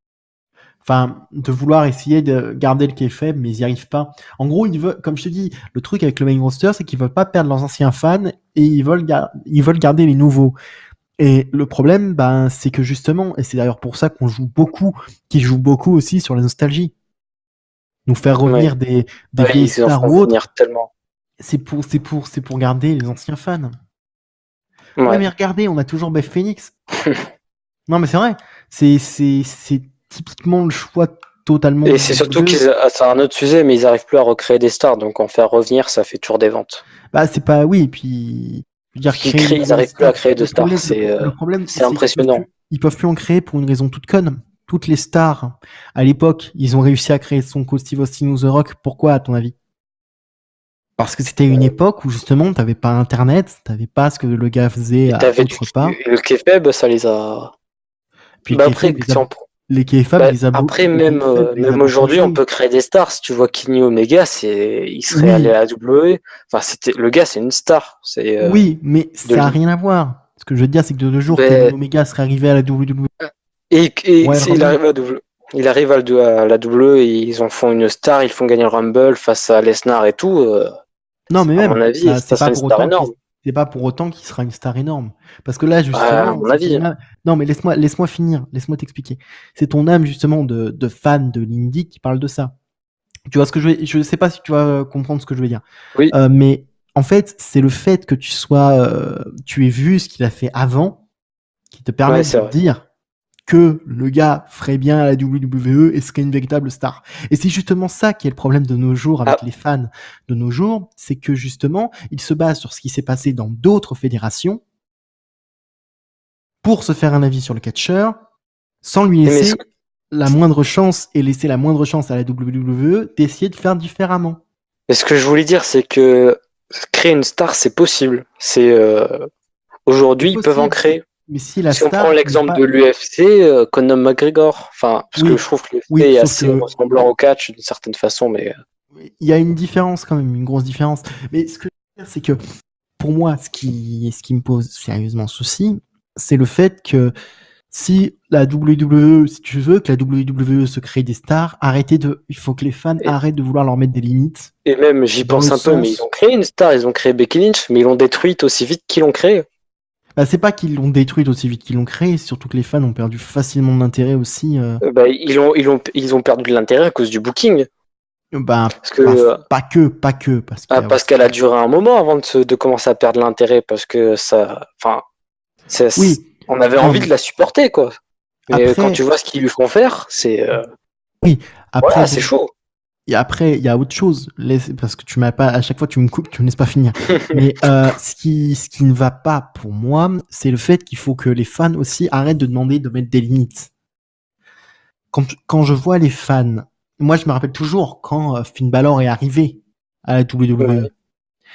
Enfin, de vouloir essayer de garder le kayfabe, mais ils n'y arrivent pas. En gros, ils veulent, comme je te dis, le truc avec le main roster, c'est qu'ils veulent pas perdre leurs anciens fans et ils veulent garder les nouveaux. Et le problème, c'est que justement, et c'est d'ailleurs pour ça qu'ils jouent beaucoup aussi sur la nostalgie. Nous faire revenir des vieilles stars ou autres. Tellement. C'est pour garder les anciens fans. Ouais, mais regardez, on a toujours Beth Phoenix. Non, mais c'est vrai. C'est typiquement le choix totalement. Et c'est surtout c'est un autre sujet, mais ils n'arrivent plus à recréer des stars, donc en faire revenir, ça fait toujours des ventes. C'est pas, oui, et puis. Je veux dire, ils n'arrivent plus à créer de stars. Le problème, c'est impressionnant. Ils peuvent plus en créer pour une raison toute conne. Toutes les stars, à l'époque, ils ont réussi à créer son Steve Austin ou The Rock. Pourquoi, à ton avis? Parce que c'était une époque où justement t'avais pas internet, t'avais pas ce que le gars faisait à autre part. Le kayfabe, ça les a. Puis après, les kayfabe, les a. Après, même aujourd'hui, on peut créer des stars. Si tu vois Kenny Omega, il serait allé à la WWE. Enfin, le gars, c'est une star. Oui, mais ça n'a rien à voir. Ce que je veux dire, c'est que de nos jours, Kenny Omega serait arrivé à la WWE. Et il arrive à WWE. Il arrive à la WWE et ils en font une star, ils font gagner le Rumble face à Lesnar et tout. Non, mais même, à mon avis, ça sera une star énorme. C'est pas pour autant qu'il sera une star énorme. Parce que là, justement. À mon avis. Non, mais laisse-moi finir. Laisse-moi t'expliquer. C'est ton âme, justement, de fan de l'indie qui parle de ça. Tu vois ce que je sais pas si tu vas comprendre ce que je veux dire. Oui. Mais en fait, c'est le fait que tu aies vu ce qu'il a fait avant qui te permet de dire que le gars ferait bien à la WWE et serait une véritable star. Et c'est justement ça qui est le problème de nos jours avec les fans de nos jours, c'est que justement, ils se basent sur ce qui s'est passé dans d'autres fédérations pour se faire un avis sur le catcheur, sans lui laisser la moindre chance et laisser la moindre chance à la WWE d'essayer de faire différemment. Mais ce que je voulais dire, c'est que créer une star, c'est possible. Aujourd'hui, ils peuvent en créer. Mais si on prend l'exemple de l'UFC, Conor McGregor, parce que je trouve que l'UFC est assez ressemblant au catch d'une certaine façon, mais il y a une différence quand même, une grosse différence. Mais ce que je veux dire, c'est que pour moi, ce qui me pose sérieusement souci, c'est le fait que si la WWE, si tu veux que la WWE se crée des stars, il faut que les fans arrêtent de vouloir leur mettre des limites. Et même, j'y pense un peu, mais ils ont créé une star, ils ont créé Becky Lynch, mais ils l'ont détruite aussi vite qu'ils l'ont créée. C'est pas qu'ils l'ont détruite aussi vite qu'ils l'ont créée, c'est surtout que les fans ont perdu facilement de l'intérêt aussi. Ils ont perdu de l'intérêt à cause du booking. Parce que parce qu'elle a duré un moment avant de commencer à perdre l'intérêt, parce que on avait envie de la supporter, quoi. Mais après, quand tu vois ce qu'ils lui font faire, c'est c'est chaud. Et après, il y a autre chose, parce que tu m'as pas, à chaque fois tu me coupes, tu me laisses pas finir. Mais ce qui ne va pas pour moi, c'est le fait qu'il faut que les fans aussi arrêtent de demander de mettre des limites. Quand je vois les fans, moi je me rappelle toujours quand Finn Balor est arrivé à la WWE.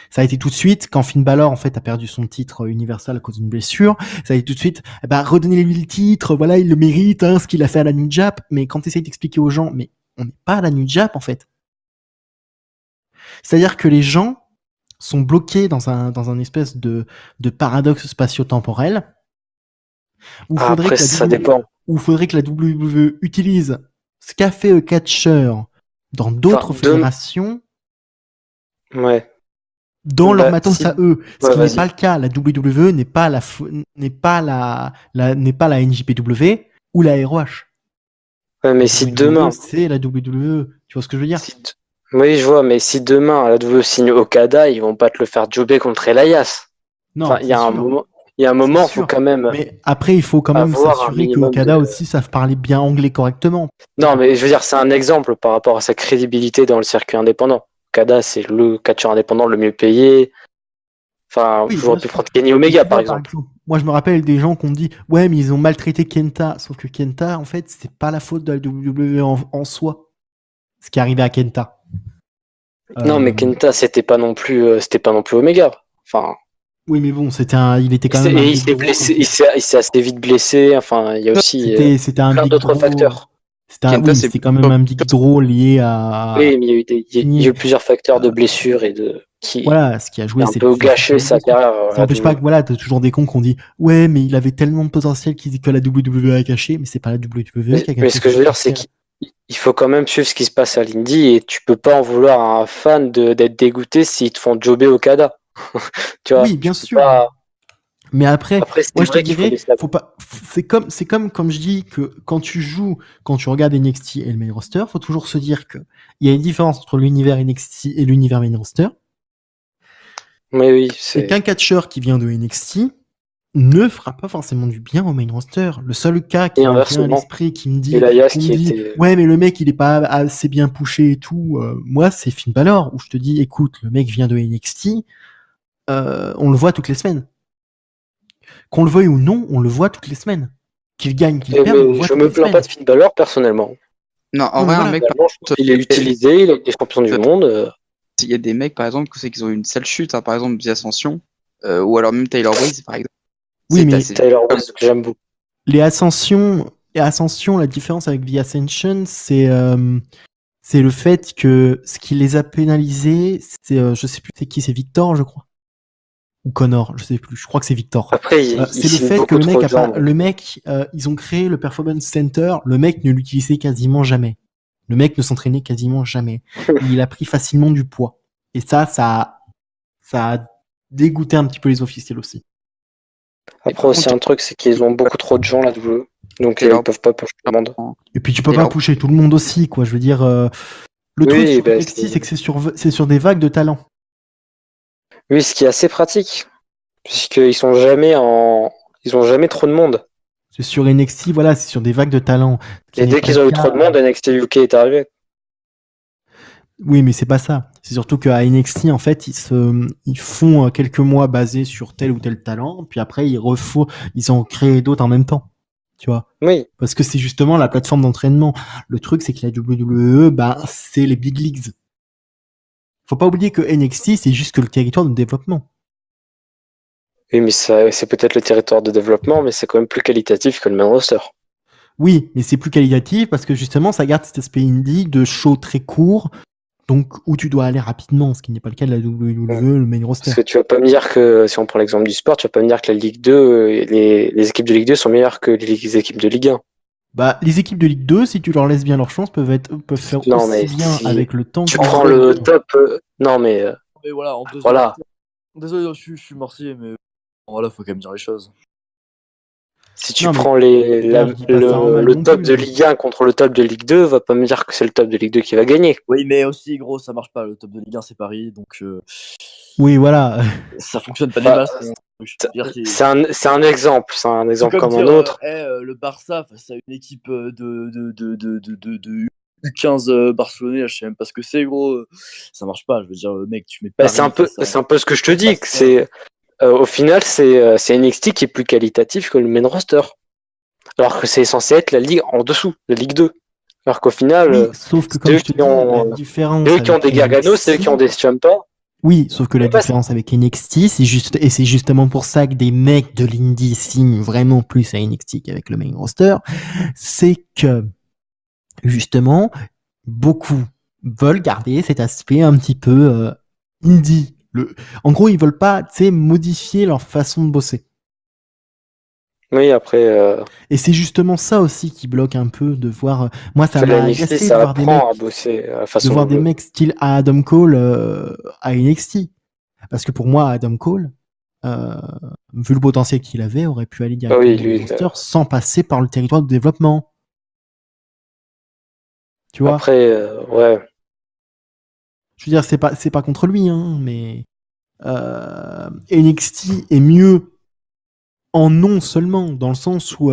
Ça a été tout de suite, quand Finn Balor en fait a perdu son titre Universal à cause d'une blessure, ça a été tout de suite, redonnez-lui le titre, voilà, il le mérite, ce qu'il a fait à la New Jap. Mais quand tu essayes d'expliquer aux gens, mais on n'est pas à la New Jap en fait. C'est-à-dire que les gens sont bloqués dans un espèce de paradoxe spatio-temporel où il faudrait que la WWE utilise ce qu'a fait le catcheur dans d'autres fédérations dans leur matos à eux. Ce qui n'est pas le cas. La WWE n'est pas la NJPW ou la ROH. Mais si demain c'est la WWE, tu vois ce que je veux dire? Oui, je vois, mais si demain la WWE signe Okada, ils vont pas te le faire jobber contre Elias. Non, il y a un moment, faut quand même. Mais après, il faut quand même s'assurer que Okada aussi savent parler bien anglais correctement. Non, mais je veux dire, c'est un exemple par rapport à sa crédibilité dans le circuit indépendant. Okada, c'est le catcheur indépendant le mieux payé. J'aurais pu prendre Kenny Omega, par exemple. Moi, je me rappelle des gens qui ont dit « Ouais, mais ils ont maltraité Kenta. » Sauf que Kenta, en fait, c'est pas la faute de la WWE en soi. Ce qui est arrivé à Kenta. Non, mais Kenta, c'était pas non plus Omega. Oui, mais bon, il était quand même. Il s'est blessé, il s'est assez vite blessé. Il y a aussi c'était un plein d'autres facteurs. C'était quand même un big draw lié à. Oui, mais il y a eu plusieurs facteurs de blessures et de. Voilà, ce qui a joué, c'est un peu gâché sa carrière. Ça n'empêche pas que t'as toujours des cons qui ont dit ouais, mais il avait tellement de potentiel que la WWE a caché, mais c'est pas la WWE qui a caché. Mais ce que je veux dire, c'est qu'il faut quand même suivre ce qui se passe à l'Indie et tu peux pas en vouloir à un fan d'être dégoûté s'ils te font jobber Okada. Tu vois, oui, bien sûr. Mais après moi je te dirais, faut pas. C'est comme je dis que quand tu regardes NXT et le main roster, faut toujours se dire que il y a une différence entre l'univers NXT et l'univers main roster. Oui, c'est qu'un catcheur qui vient de NXT ne fera pas forcément du bien au main roster. Le seul cas qui me vient à l'esprit qui me dit, ouais, mais le mec il est pas assez bien pushé et tout, moi c'est Finn Balor, où je te dis, écoute, le mec vient de NXT, on le voit toutes les semaines. Qu'on le veuille ou non, on le voit toutes les semaines. Qu'il gagne, qu'il perde, on le voit je me plains pas de Finn Balor personnellement. Non, en vrai, un mec, il est utilisé, il est champion du monde. Il y a des mecs, par exemple, qui ont eu une sale chute, hein, par exemple, via Ascension, ou alors même Tyler Breeze, par exemple. Oui, mais Tyler Breeze, que j'aime beaucoup. Les Ascensions, la différence avec The Ascension, c'est le fait que ce qui les a pénalisés, c'est, je sais plus c'est qui, c'est Victor, je crois. Ou Connor, je sais plus, je crois que c'est Victor. Après, c'est le fait que le mec, ils ont créé le Performance Center, le mec ne l'utilisait quasiment jamais. Le mec ne s'entraînait quasiment jamais. Il a pris facilement du poids. Et ça a dégoûté un petit peu les officiels aussi. Après aussi un truc, c'est qu'ils ont beaucoup trop de gens là, donc ils peuvent pas pusher tout le monde. Et puis tu peux pas pusher tout le monde aussi, quoi. Je veux dire, le truc sur NXT, c'est que c'est sur des vagues de talent. Oui, ce qui est assez pratique, puisqu'ils sont jamais ils ont jamais trop de monde. C'est sur NXT, voilà, c'est sur des vagues de talent. Et dès qu'ils ont eu trop de monde, NXT UK est arrivé. Oui, mais c'est pas ça. C'est surtout qu'à NXT, en fait, ils font quelques mois basés sur tel ou tel talent, puis après ils ont créé d'autres en même temps. Tu vois? Oui. Parce que c'est justement la plateforme d'entraînement. Le truc, c'est que la WWE, c'est les big leagues. Faut pas oublier que NXT, c'est juste que le territoire de développement. Oui, mais c'est peut-être le territoire de développement, mais c'est quand même plus qualitatif que le main roster. Oui, mais c'est plus qualitatif parce que justement, ça garde cet aspect indie de show très court, donc où tu dois aller rapidement, ce qui n'est pas le cas de la WWE, le main roster. Parce que tu vas pas me dire que, si on prend l'exemple du sport, tu vas pas me dire que la Ligue 2, les équipes de Ligue 2 sont meilleures que les équipes de Ligue 1. Les équipes de Ligue 2, si tu leur laisses bien leur chance, peuvent faire aussi bien avec le temps. Tu prends le top. Non, mais. Mais voilà, voilà. Désolé, je suis marseillais, mais voilà, faut quand même dire les choses. Si tu prends le top de Ligue 1 contre le top de Ligue 2, va pas me dire que c'est le top de Ligue 2 qui va gagner. Oui, mais aussi, gros, ça marche pas. Le top de Ligue 1, c'est Paris, donc. Oui, voilà. Ça fonctionne pas des masses. C'est un exemple, comme un autre. Le Barça face à une équipe de U15 barcelonais, je sais même pas ce que c'est, gros. Ça marche pas. Je veux dire, mec, tu mets pas. C'est un peu ce que je te dis. Que c'est au final, c'est NXT qui est plus qualitatif que le main roster. Alors que c'est censé être la ligue en dessous, la Ligue 2. Alors qu'au final, sauf que comme je te dis, la différence. Eux qui ont des Gargano, c'est eux qui ont des Ciampa. Oui, sauf que la différence avec NXT, c'est justement pour ça que des mecs de l'indie signent vraiment plus à NXT qu'avec le main roster, c'est que, justement, beaucoup veulent garder cet aspect un petit peu indie. En gros, ils veulent pas, modifier leur façon de bosser. Oui, après. Et c'est justement ça aussi qui bloque un peu de voir. Moi, ça m'a agacé de voir des mecs à bosser des mecs style Adam Cole à NXT. Parce que pour moi, Adam Cole, vu le potentiel qu'il avait, aurait pu aller directement dans le roster sans passer par le territoire de développement. Tu vois? Après, ouais. Je veux dire, c'est pas contre lui, hein, mais NXT est mieux en nom seulement, dans le sens où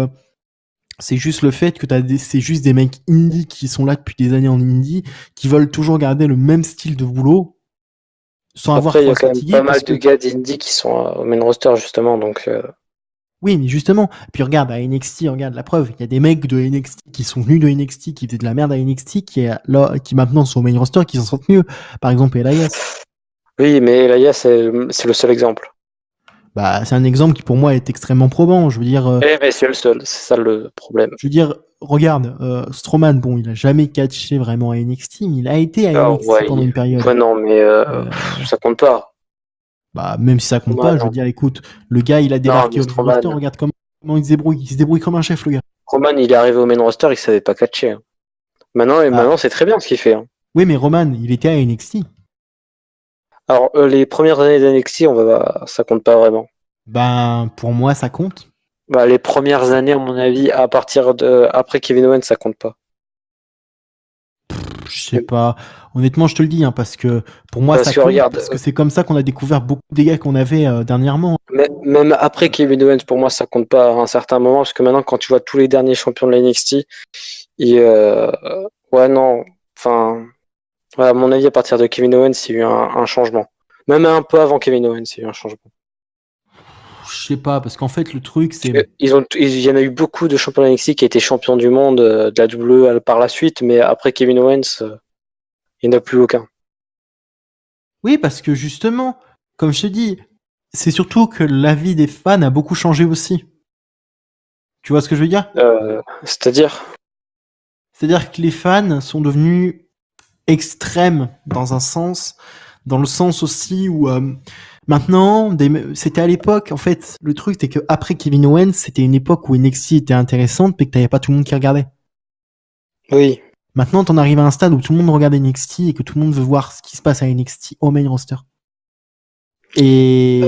c'est juste le fait que c'est juste des mecs indie qui sont là depuis des années en indie, qui veulent toujours garder le même style de boulot, sans avoir il y a quand même pas mal de gars d'indie qui sont au main roster, justement, donc... Oui, mais justement, puis regarde, à NXT, regarde la preuve, il y a des mecs de NXT qui sont venus de NXT, qui faisaient de la merde à NXT, qui maintenant sont au main roster, qui s'en sortent mieux. Par exemple, Elias. Oui, mais Elias, c'est le seul exemple. Bah, c'est un exemple qui pour moi est extrêmement probant. Je veux dire. Mais c'est le seul, c'est ça le problème. Je veux dire, regarde, Strowman, bon, il a jamais catché vraiment à NXT, mais il a été à NXT pendant une période. Ouais, non, mais ça compte pas. Bah, même si ça compte pas, je veux dire, écoute, le gars, il a débarqué au main roster, regarde comment il se débrouille. Il se débrouille comme un chef, le gars. Roman, il est arrivé au main roster, il savait pas catcher. Hein. Maintenant, c'est très bien ce qu'il fait. Hein. Oui, mais Roman, il était à NXT. Alors, les premières années d'NXT, ça compte pas vraiment. Ben, pour moi, ça compte. Bah, les premières années, à mon avis, après Kevin Owens, ça compte pas. Je sais pas. Honnêtement, je te le dis, hein, parce que pour moi, ça compte, parce que c'est comme ça qu'on a découvert beaucoup des gars qu'on avait dernièrement. Même après Kevin Owens, pour moi, ça compte pas à un certain moment, parce que maintenant, quand tu vois tous les derniers champions de la NXT, ouais, non, enfin, à mon avis, à partir de Kevin Owens, il y a eu un changement. Même un peu avant Kevin Owens, il y a eu un changement. Je sais pas, parce qu'en fait, le truc, c'est... Il y en a eu beaucoup de champions de la NXT qui étaient champions du monde de la WWE par la suite, mais après Kevin Owens, il n'y en a plus aucun. Oui, parce que justement, comme je te dis, c'est surtout que l'avis des fans a beaucoup changé aussi. Tu vois ce que je veux dire ? C'est-à-dire ? C'est-à-dire que les fans sont devenus extrêmes dans un sens, dans le sens aussi où maintenant, c'était à l'époque, en fait, le truc c'est que après Kevin Owens, c'était une époque où NXT était intéressante, mais que t'avais pas tout le monde qui regardait. Oui. Maintenant, t'en arrives à un stade où tout le monde regarde NXT et que tout le monde veut voir ce qui se passe à NXT au main roster. Et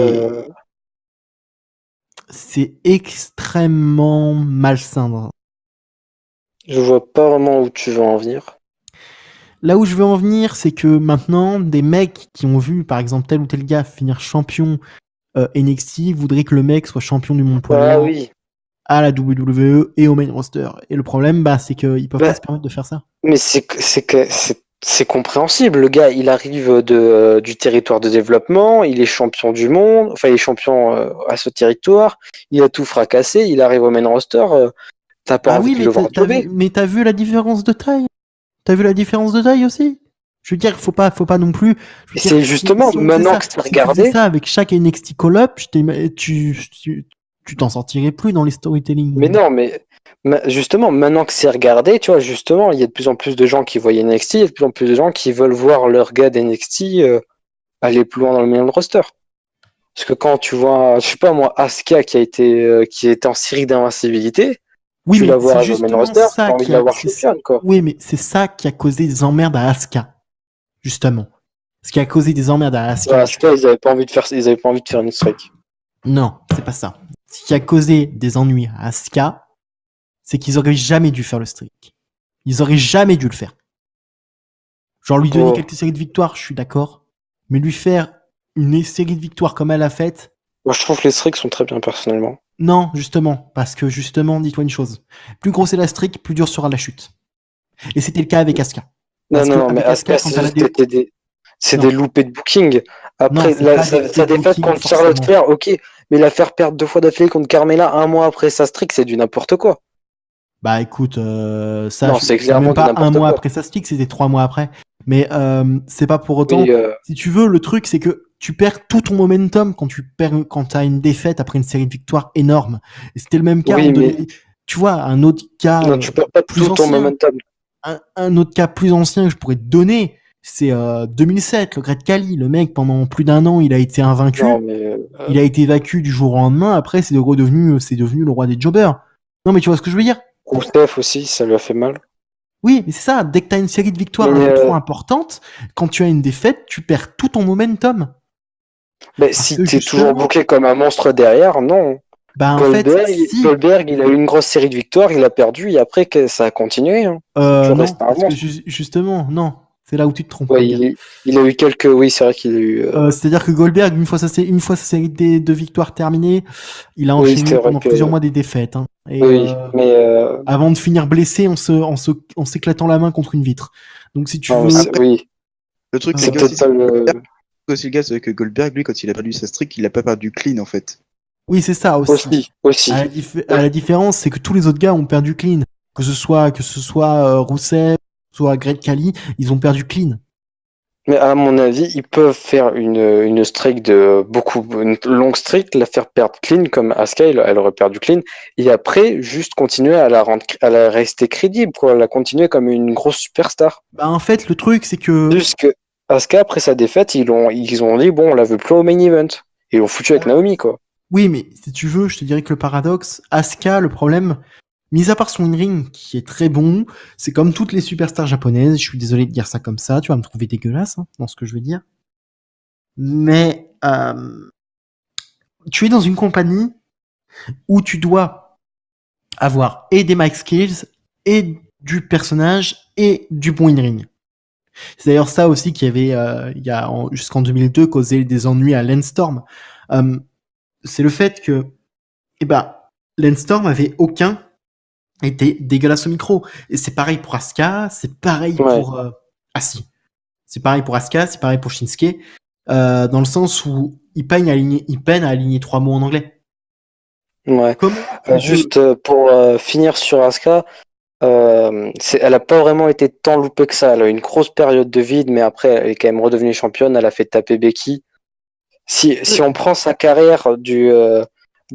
c'est extrêmement malsain. Je vois pas vraiment où tu veux en venir. Là où je veux en venir, c'est que maintenant, des mecs qui ont vu, par exemple, tel ou tel gars finir champion NXT voudraient que le mec soit champion du monde poids lourd à la WWE et au main roster. Et le problème, c'est qu'ils peuvent pas se permettre de faire ça. Mais c'est compréhensible. Le gars, il arrive du territoire de développement, il est champion du monde, enfin, il est champion à ce territoire, il a tout fracassé, il arrive au main roster, t'as pas envie de le voir tomber. Mais t'as vu la différence de taille ? T'as vu la différence de taille aussi ? Je veux dire, faut pas non plus. C'est justement, maintenant que c'est regardé. Si ça avec chaque NXT call-up, tu t'en sortirais plus dans les storytelling. Mais non, mais justement, maintenant que c'est regardé, tu vois, justement, il y a de plus en plus de gens qui voient NXT, il y a de plus en plus de gens qui veulent voir leur gars d'NXT aller plus loin dans le main roster. Parce que quand tu vois, je sais pas moi, Asuka qui était en série d'invincibilité, oui, tu mais la vois au main roster, t'as envie de la voir championne, quoi. Oui, mais c'est ça qui a causé des emmerdes à Asuka, justement. Ce qui a causé des emmerdes à Asuka. Ouais, Asuka, ils avaient pas envie de faire une strike. Non, c'est pas ça. Ce qui a causé des ennuis à Asuka, c'est qu'ils auraient jamais dû faire le streak. Ils auraient jamais dû le faire. Genre lui donner quelques séries de victoires, je suis d'accord. Mais lui faire une série de victoires comme elle a faite... Moi, je trouve que les streaks sont très bien, personnellement. Non, justement. Parce que, justement, dis-toi une chose. Plus grosse est la streak, plus dure sera la chute. Et c'était le cas avec Asuka. Non, mais Asuka, c'est des loupés de booking. Après, sa défaite contre Charlotte Flair, ok. Mais la faire perdre 2 fois d'affilée contre Carmella 1 mois après sa streak, c'est du n'importe quoi. Bah écoute, ça, non, c'est clairement même pas un mois après sa streak, c'était 3 mois après. Mais c'est pas pour autant. Oui, si tu veux, le truc, c'est que tu perds tout ton momentum quand t'as une défaite après une série de victoires énorme. Et c'était le même cas. Oui, tu vois, un autre cas. Non, tu perds pas tout ton momentum. Un autre cas plus ancien que je pourrais te donner, c'est 2007, le Great Khali. Le mec, pendant plus d'1 an, il a été invaincu. Non, mais il a été vaincu du jour au lendemain. Après, c'est devenu le roi des jobbers. Non, mais tu vois ce que je veux dire? Rousseff aussi, ça lui a fait mal. Oui, mais c'est ça. Dès que tu as une série de victoires un peu trop importante, quand tu as une défaite, tu perds tout ton momentum. Mais si tu es toujours booké comme un monstre derrière, non. Goldberg, il a eu une grosse série de victoires, il a perdu, et après, ça a continué. Hein. Non, parce que justement, non. C'est là où tu te trompes. Ouais, il a eu quelques... Oui, c'est vrai qu'il a eu... C'est-à-dire que Goldberg, une fois sa série de victoires terminée, il a enchaîné pendant plusieurs mois des défaites. Hein. Et, mais avant de finir blessé en s'éclatant la main contre une vitre. Donc si tu veux... Oui. Le truc, c'est peut-être ça aussi le gars, c'est que Goldberg, lui, quand il a perdu sa streak, il a pas perdu clean, en fait. Oui, c'est ça aussi. À la différence, c'est que tous les autres gars ont perdu clean. Que ce soit Rousseff, soit Great Khali, ils ont perdu clean. Mais à mon avis, ils peuvent faire une streak une longue streak, la faire perdre clean comme Asuka, elle aurait perdu clean, et après juste continuer à à la rester crédible, quoi, la continuer comme une grosse superstar. Bah, en fait, le truc, c'est que. Juste que Asuka, après sa défaite, ils ont dit bon, on la veut plus au main event. Ils l'ont foutu avec Naomi, quoi. Oui, mais si tu veux, je te dirais que le paradoxe, Asuka, le problème, mis à part son in-ring qui est très bon, c'est comme toutes les superstars japonaises, je suis désolé de dire ça comme ça, tu vas me trouver dégueulasse dans ce que je veux dire. Mais tu es dans une compagnie où tu dois avoir et des mic skills, et du personnage, et du bon in-ring. C'est d'ailleurs ça aussi qui avait, jusqu'en 2002, causé des ennuis à Lance Storm. C'est le fait que, Lance Storm avait était dégueulasse au micro. Et c'est pareil pour Asuka, c'est pareil pour... c'est pareil pour Asuka, c'est pareil pour Shinsuke, dans le sens où il peine à aligner 3 mots en anglais. Ouais. Juste pour finir sur Asuka, elle a pas vraiment été tant loupée que ça. Elle a eu une grosse période de vide, mais après, elle est quand même redevenue championne. Elle a fait taper Becky. Si on prend sa carrière de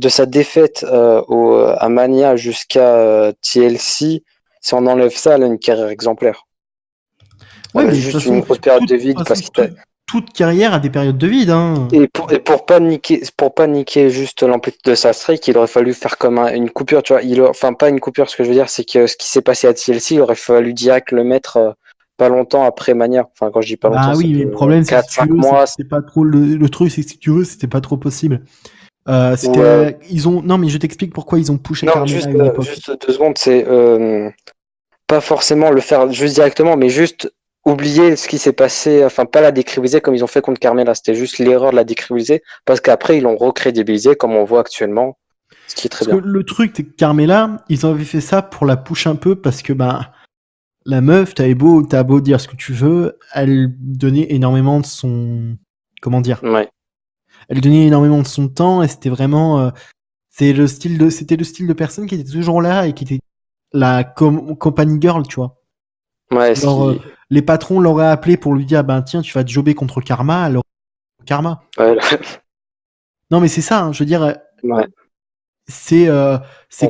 sa défaite à Mania jusqu'à TLC, si on enlève ça, elle a une carrière exemplaire. Ouais, mais juste une grosse période de vide parce que toute carrière a des périodes de vide, hein. Et pour pas niquer juste l'amplitude de sa streak, il aurait fallu faire comme une coupure, tu vois. Enfin, pas une coupure, ce que je veux dire, c'est que ce qui s'est passé à TLC, il aurait fallu direct le mettre pas longtemps après Mania. Enfin, quand je dis pas longtemps, oui, mais le problème, c'est que 4-5 mois. C'est pas trop le truc, c'est que si tu veux, c'était pas trop possible. Non, mais je t'explique pourquoi ils ont poussé Carmella à une époque. Juste 2 secondes, c'est pas forcément le faire juste directement, mais juste oublier ce qui s'est passé, enfin pas la décrédibiliser comme ils ont fait contre Carmella, c'était juste l'erreur de la décrédibiliser, parce qu'après ils l'ont recrédibilisé comme on voit actuellement, ce qui est très bien. Le truc, c'est que Carmella, ils avaient fait ça pour la push un peu, parce que la meuf, t'as beau dire ce que tu veux, elle donnait énormément de son... Comment dire ? Ouais. Elle donnait énormément de son temps, et c'était vraiment... c'était le style de personne qui était toujours là, et qui était la company girl, tu vois. Ouais, les patrons l'auraient appelé pour lui dire tiens, tu vas te jobber contre Karma, alors Karma. Ouais. Non, mais c'est ça, hein, je veux dire. Ouais. C'est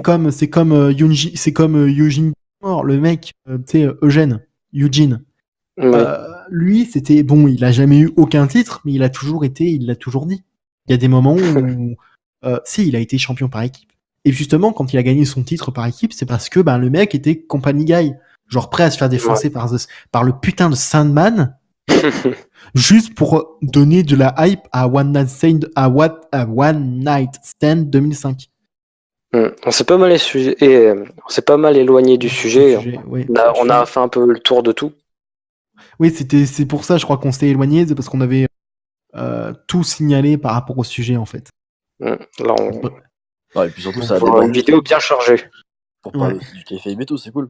comme Eugene Moore, le mec, tu sais, Eugene. Ouais. Lui, c'était bon, il a jamais eu aucun titre, mais il l'a toujours dit. Il y a des moments où si, il a été champion par équipe. Et justement, quand il a gagné son titre par équipe, c'est parce que le mec était company guy. Genre prêt à se faire défoncer par le putain de Sandman, juste pour donner de la hype à One Night Stand 2005. On s'est pas mal éloigné du sujet. Oui. On a fait un peu le tour de tout. Oui, c'est pour ça, je crois qu'on s'est éloigné, c'est parce qu'on avait tout signalé par rapport au sujet, en fait. Là, et puis surtout, ça a une vidéo bien chargée. Pour parler du KFAB et tout, c'est cool.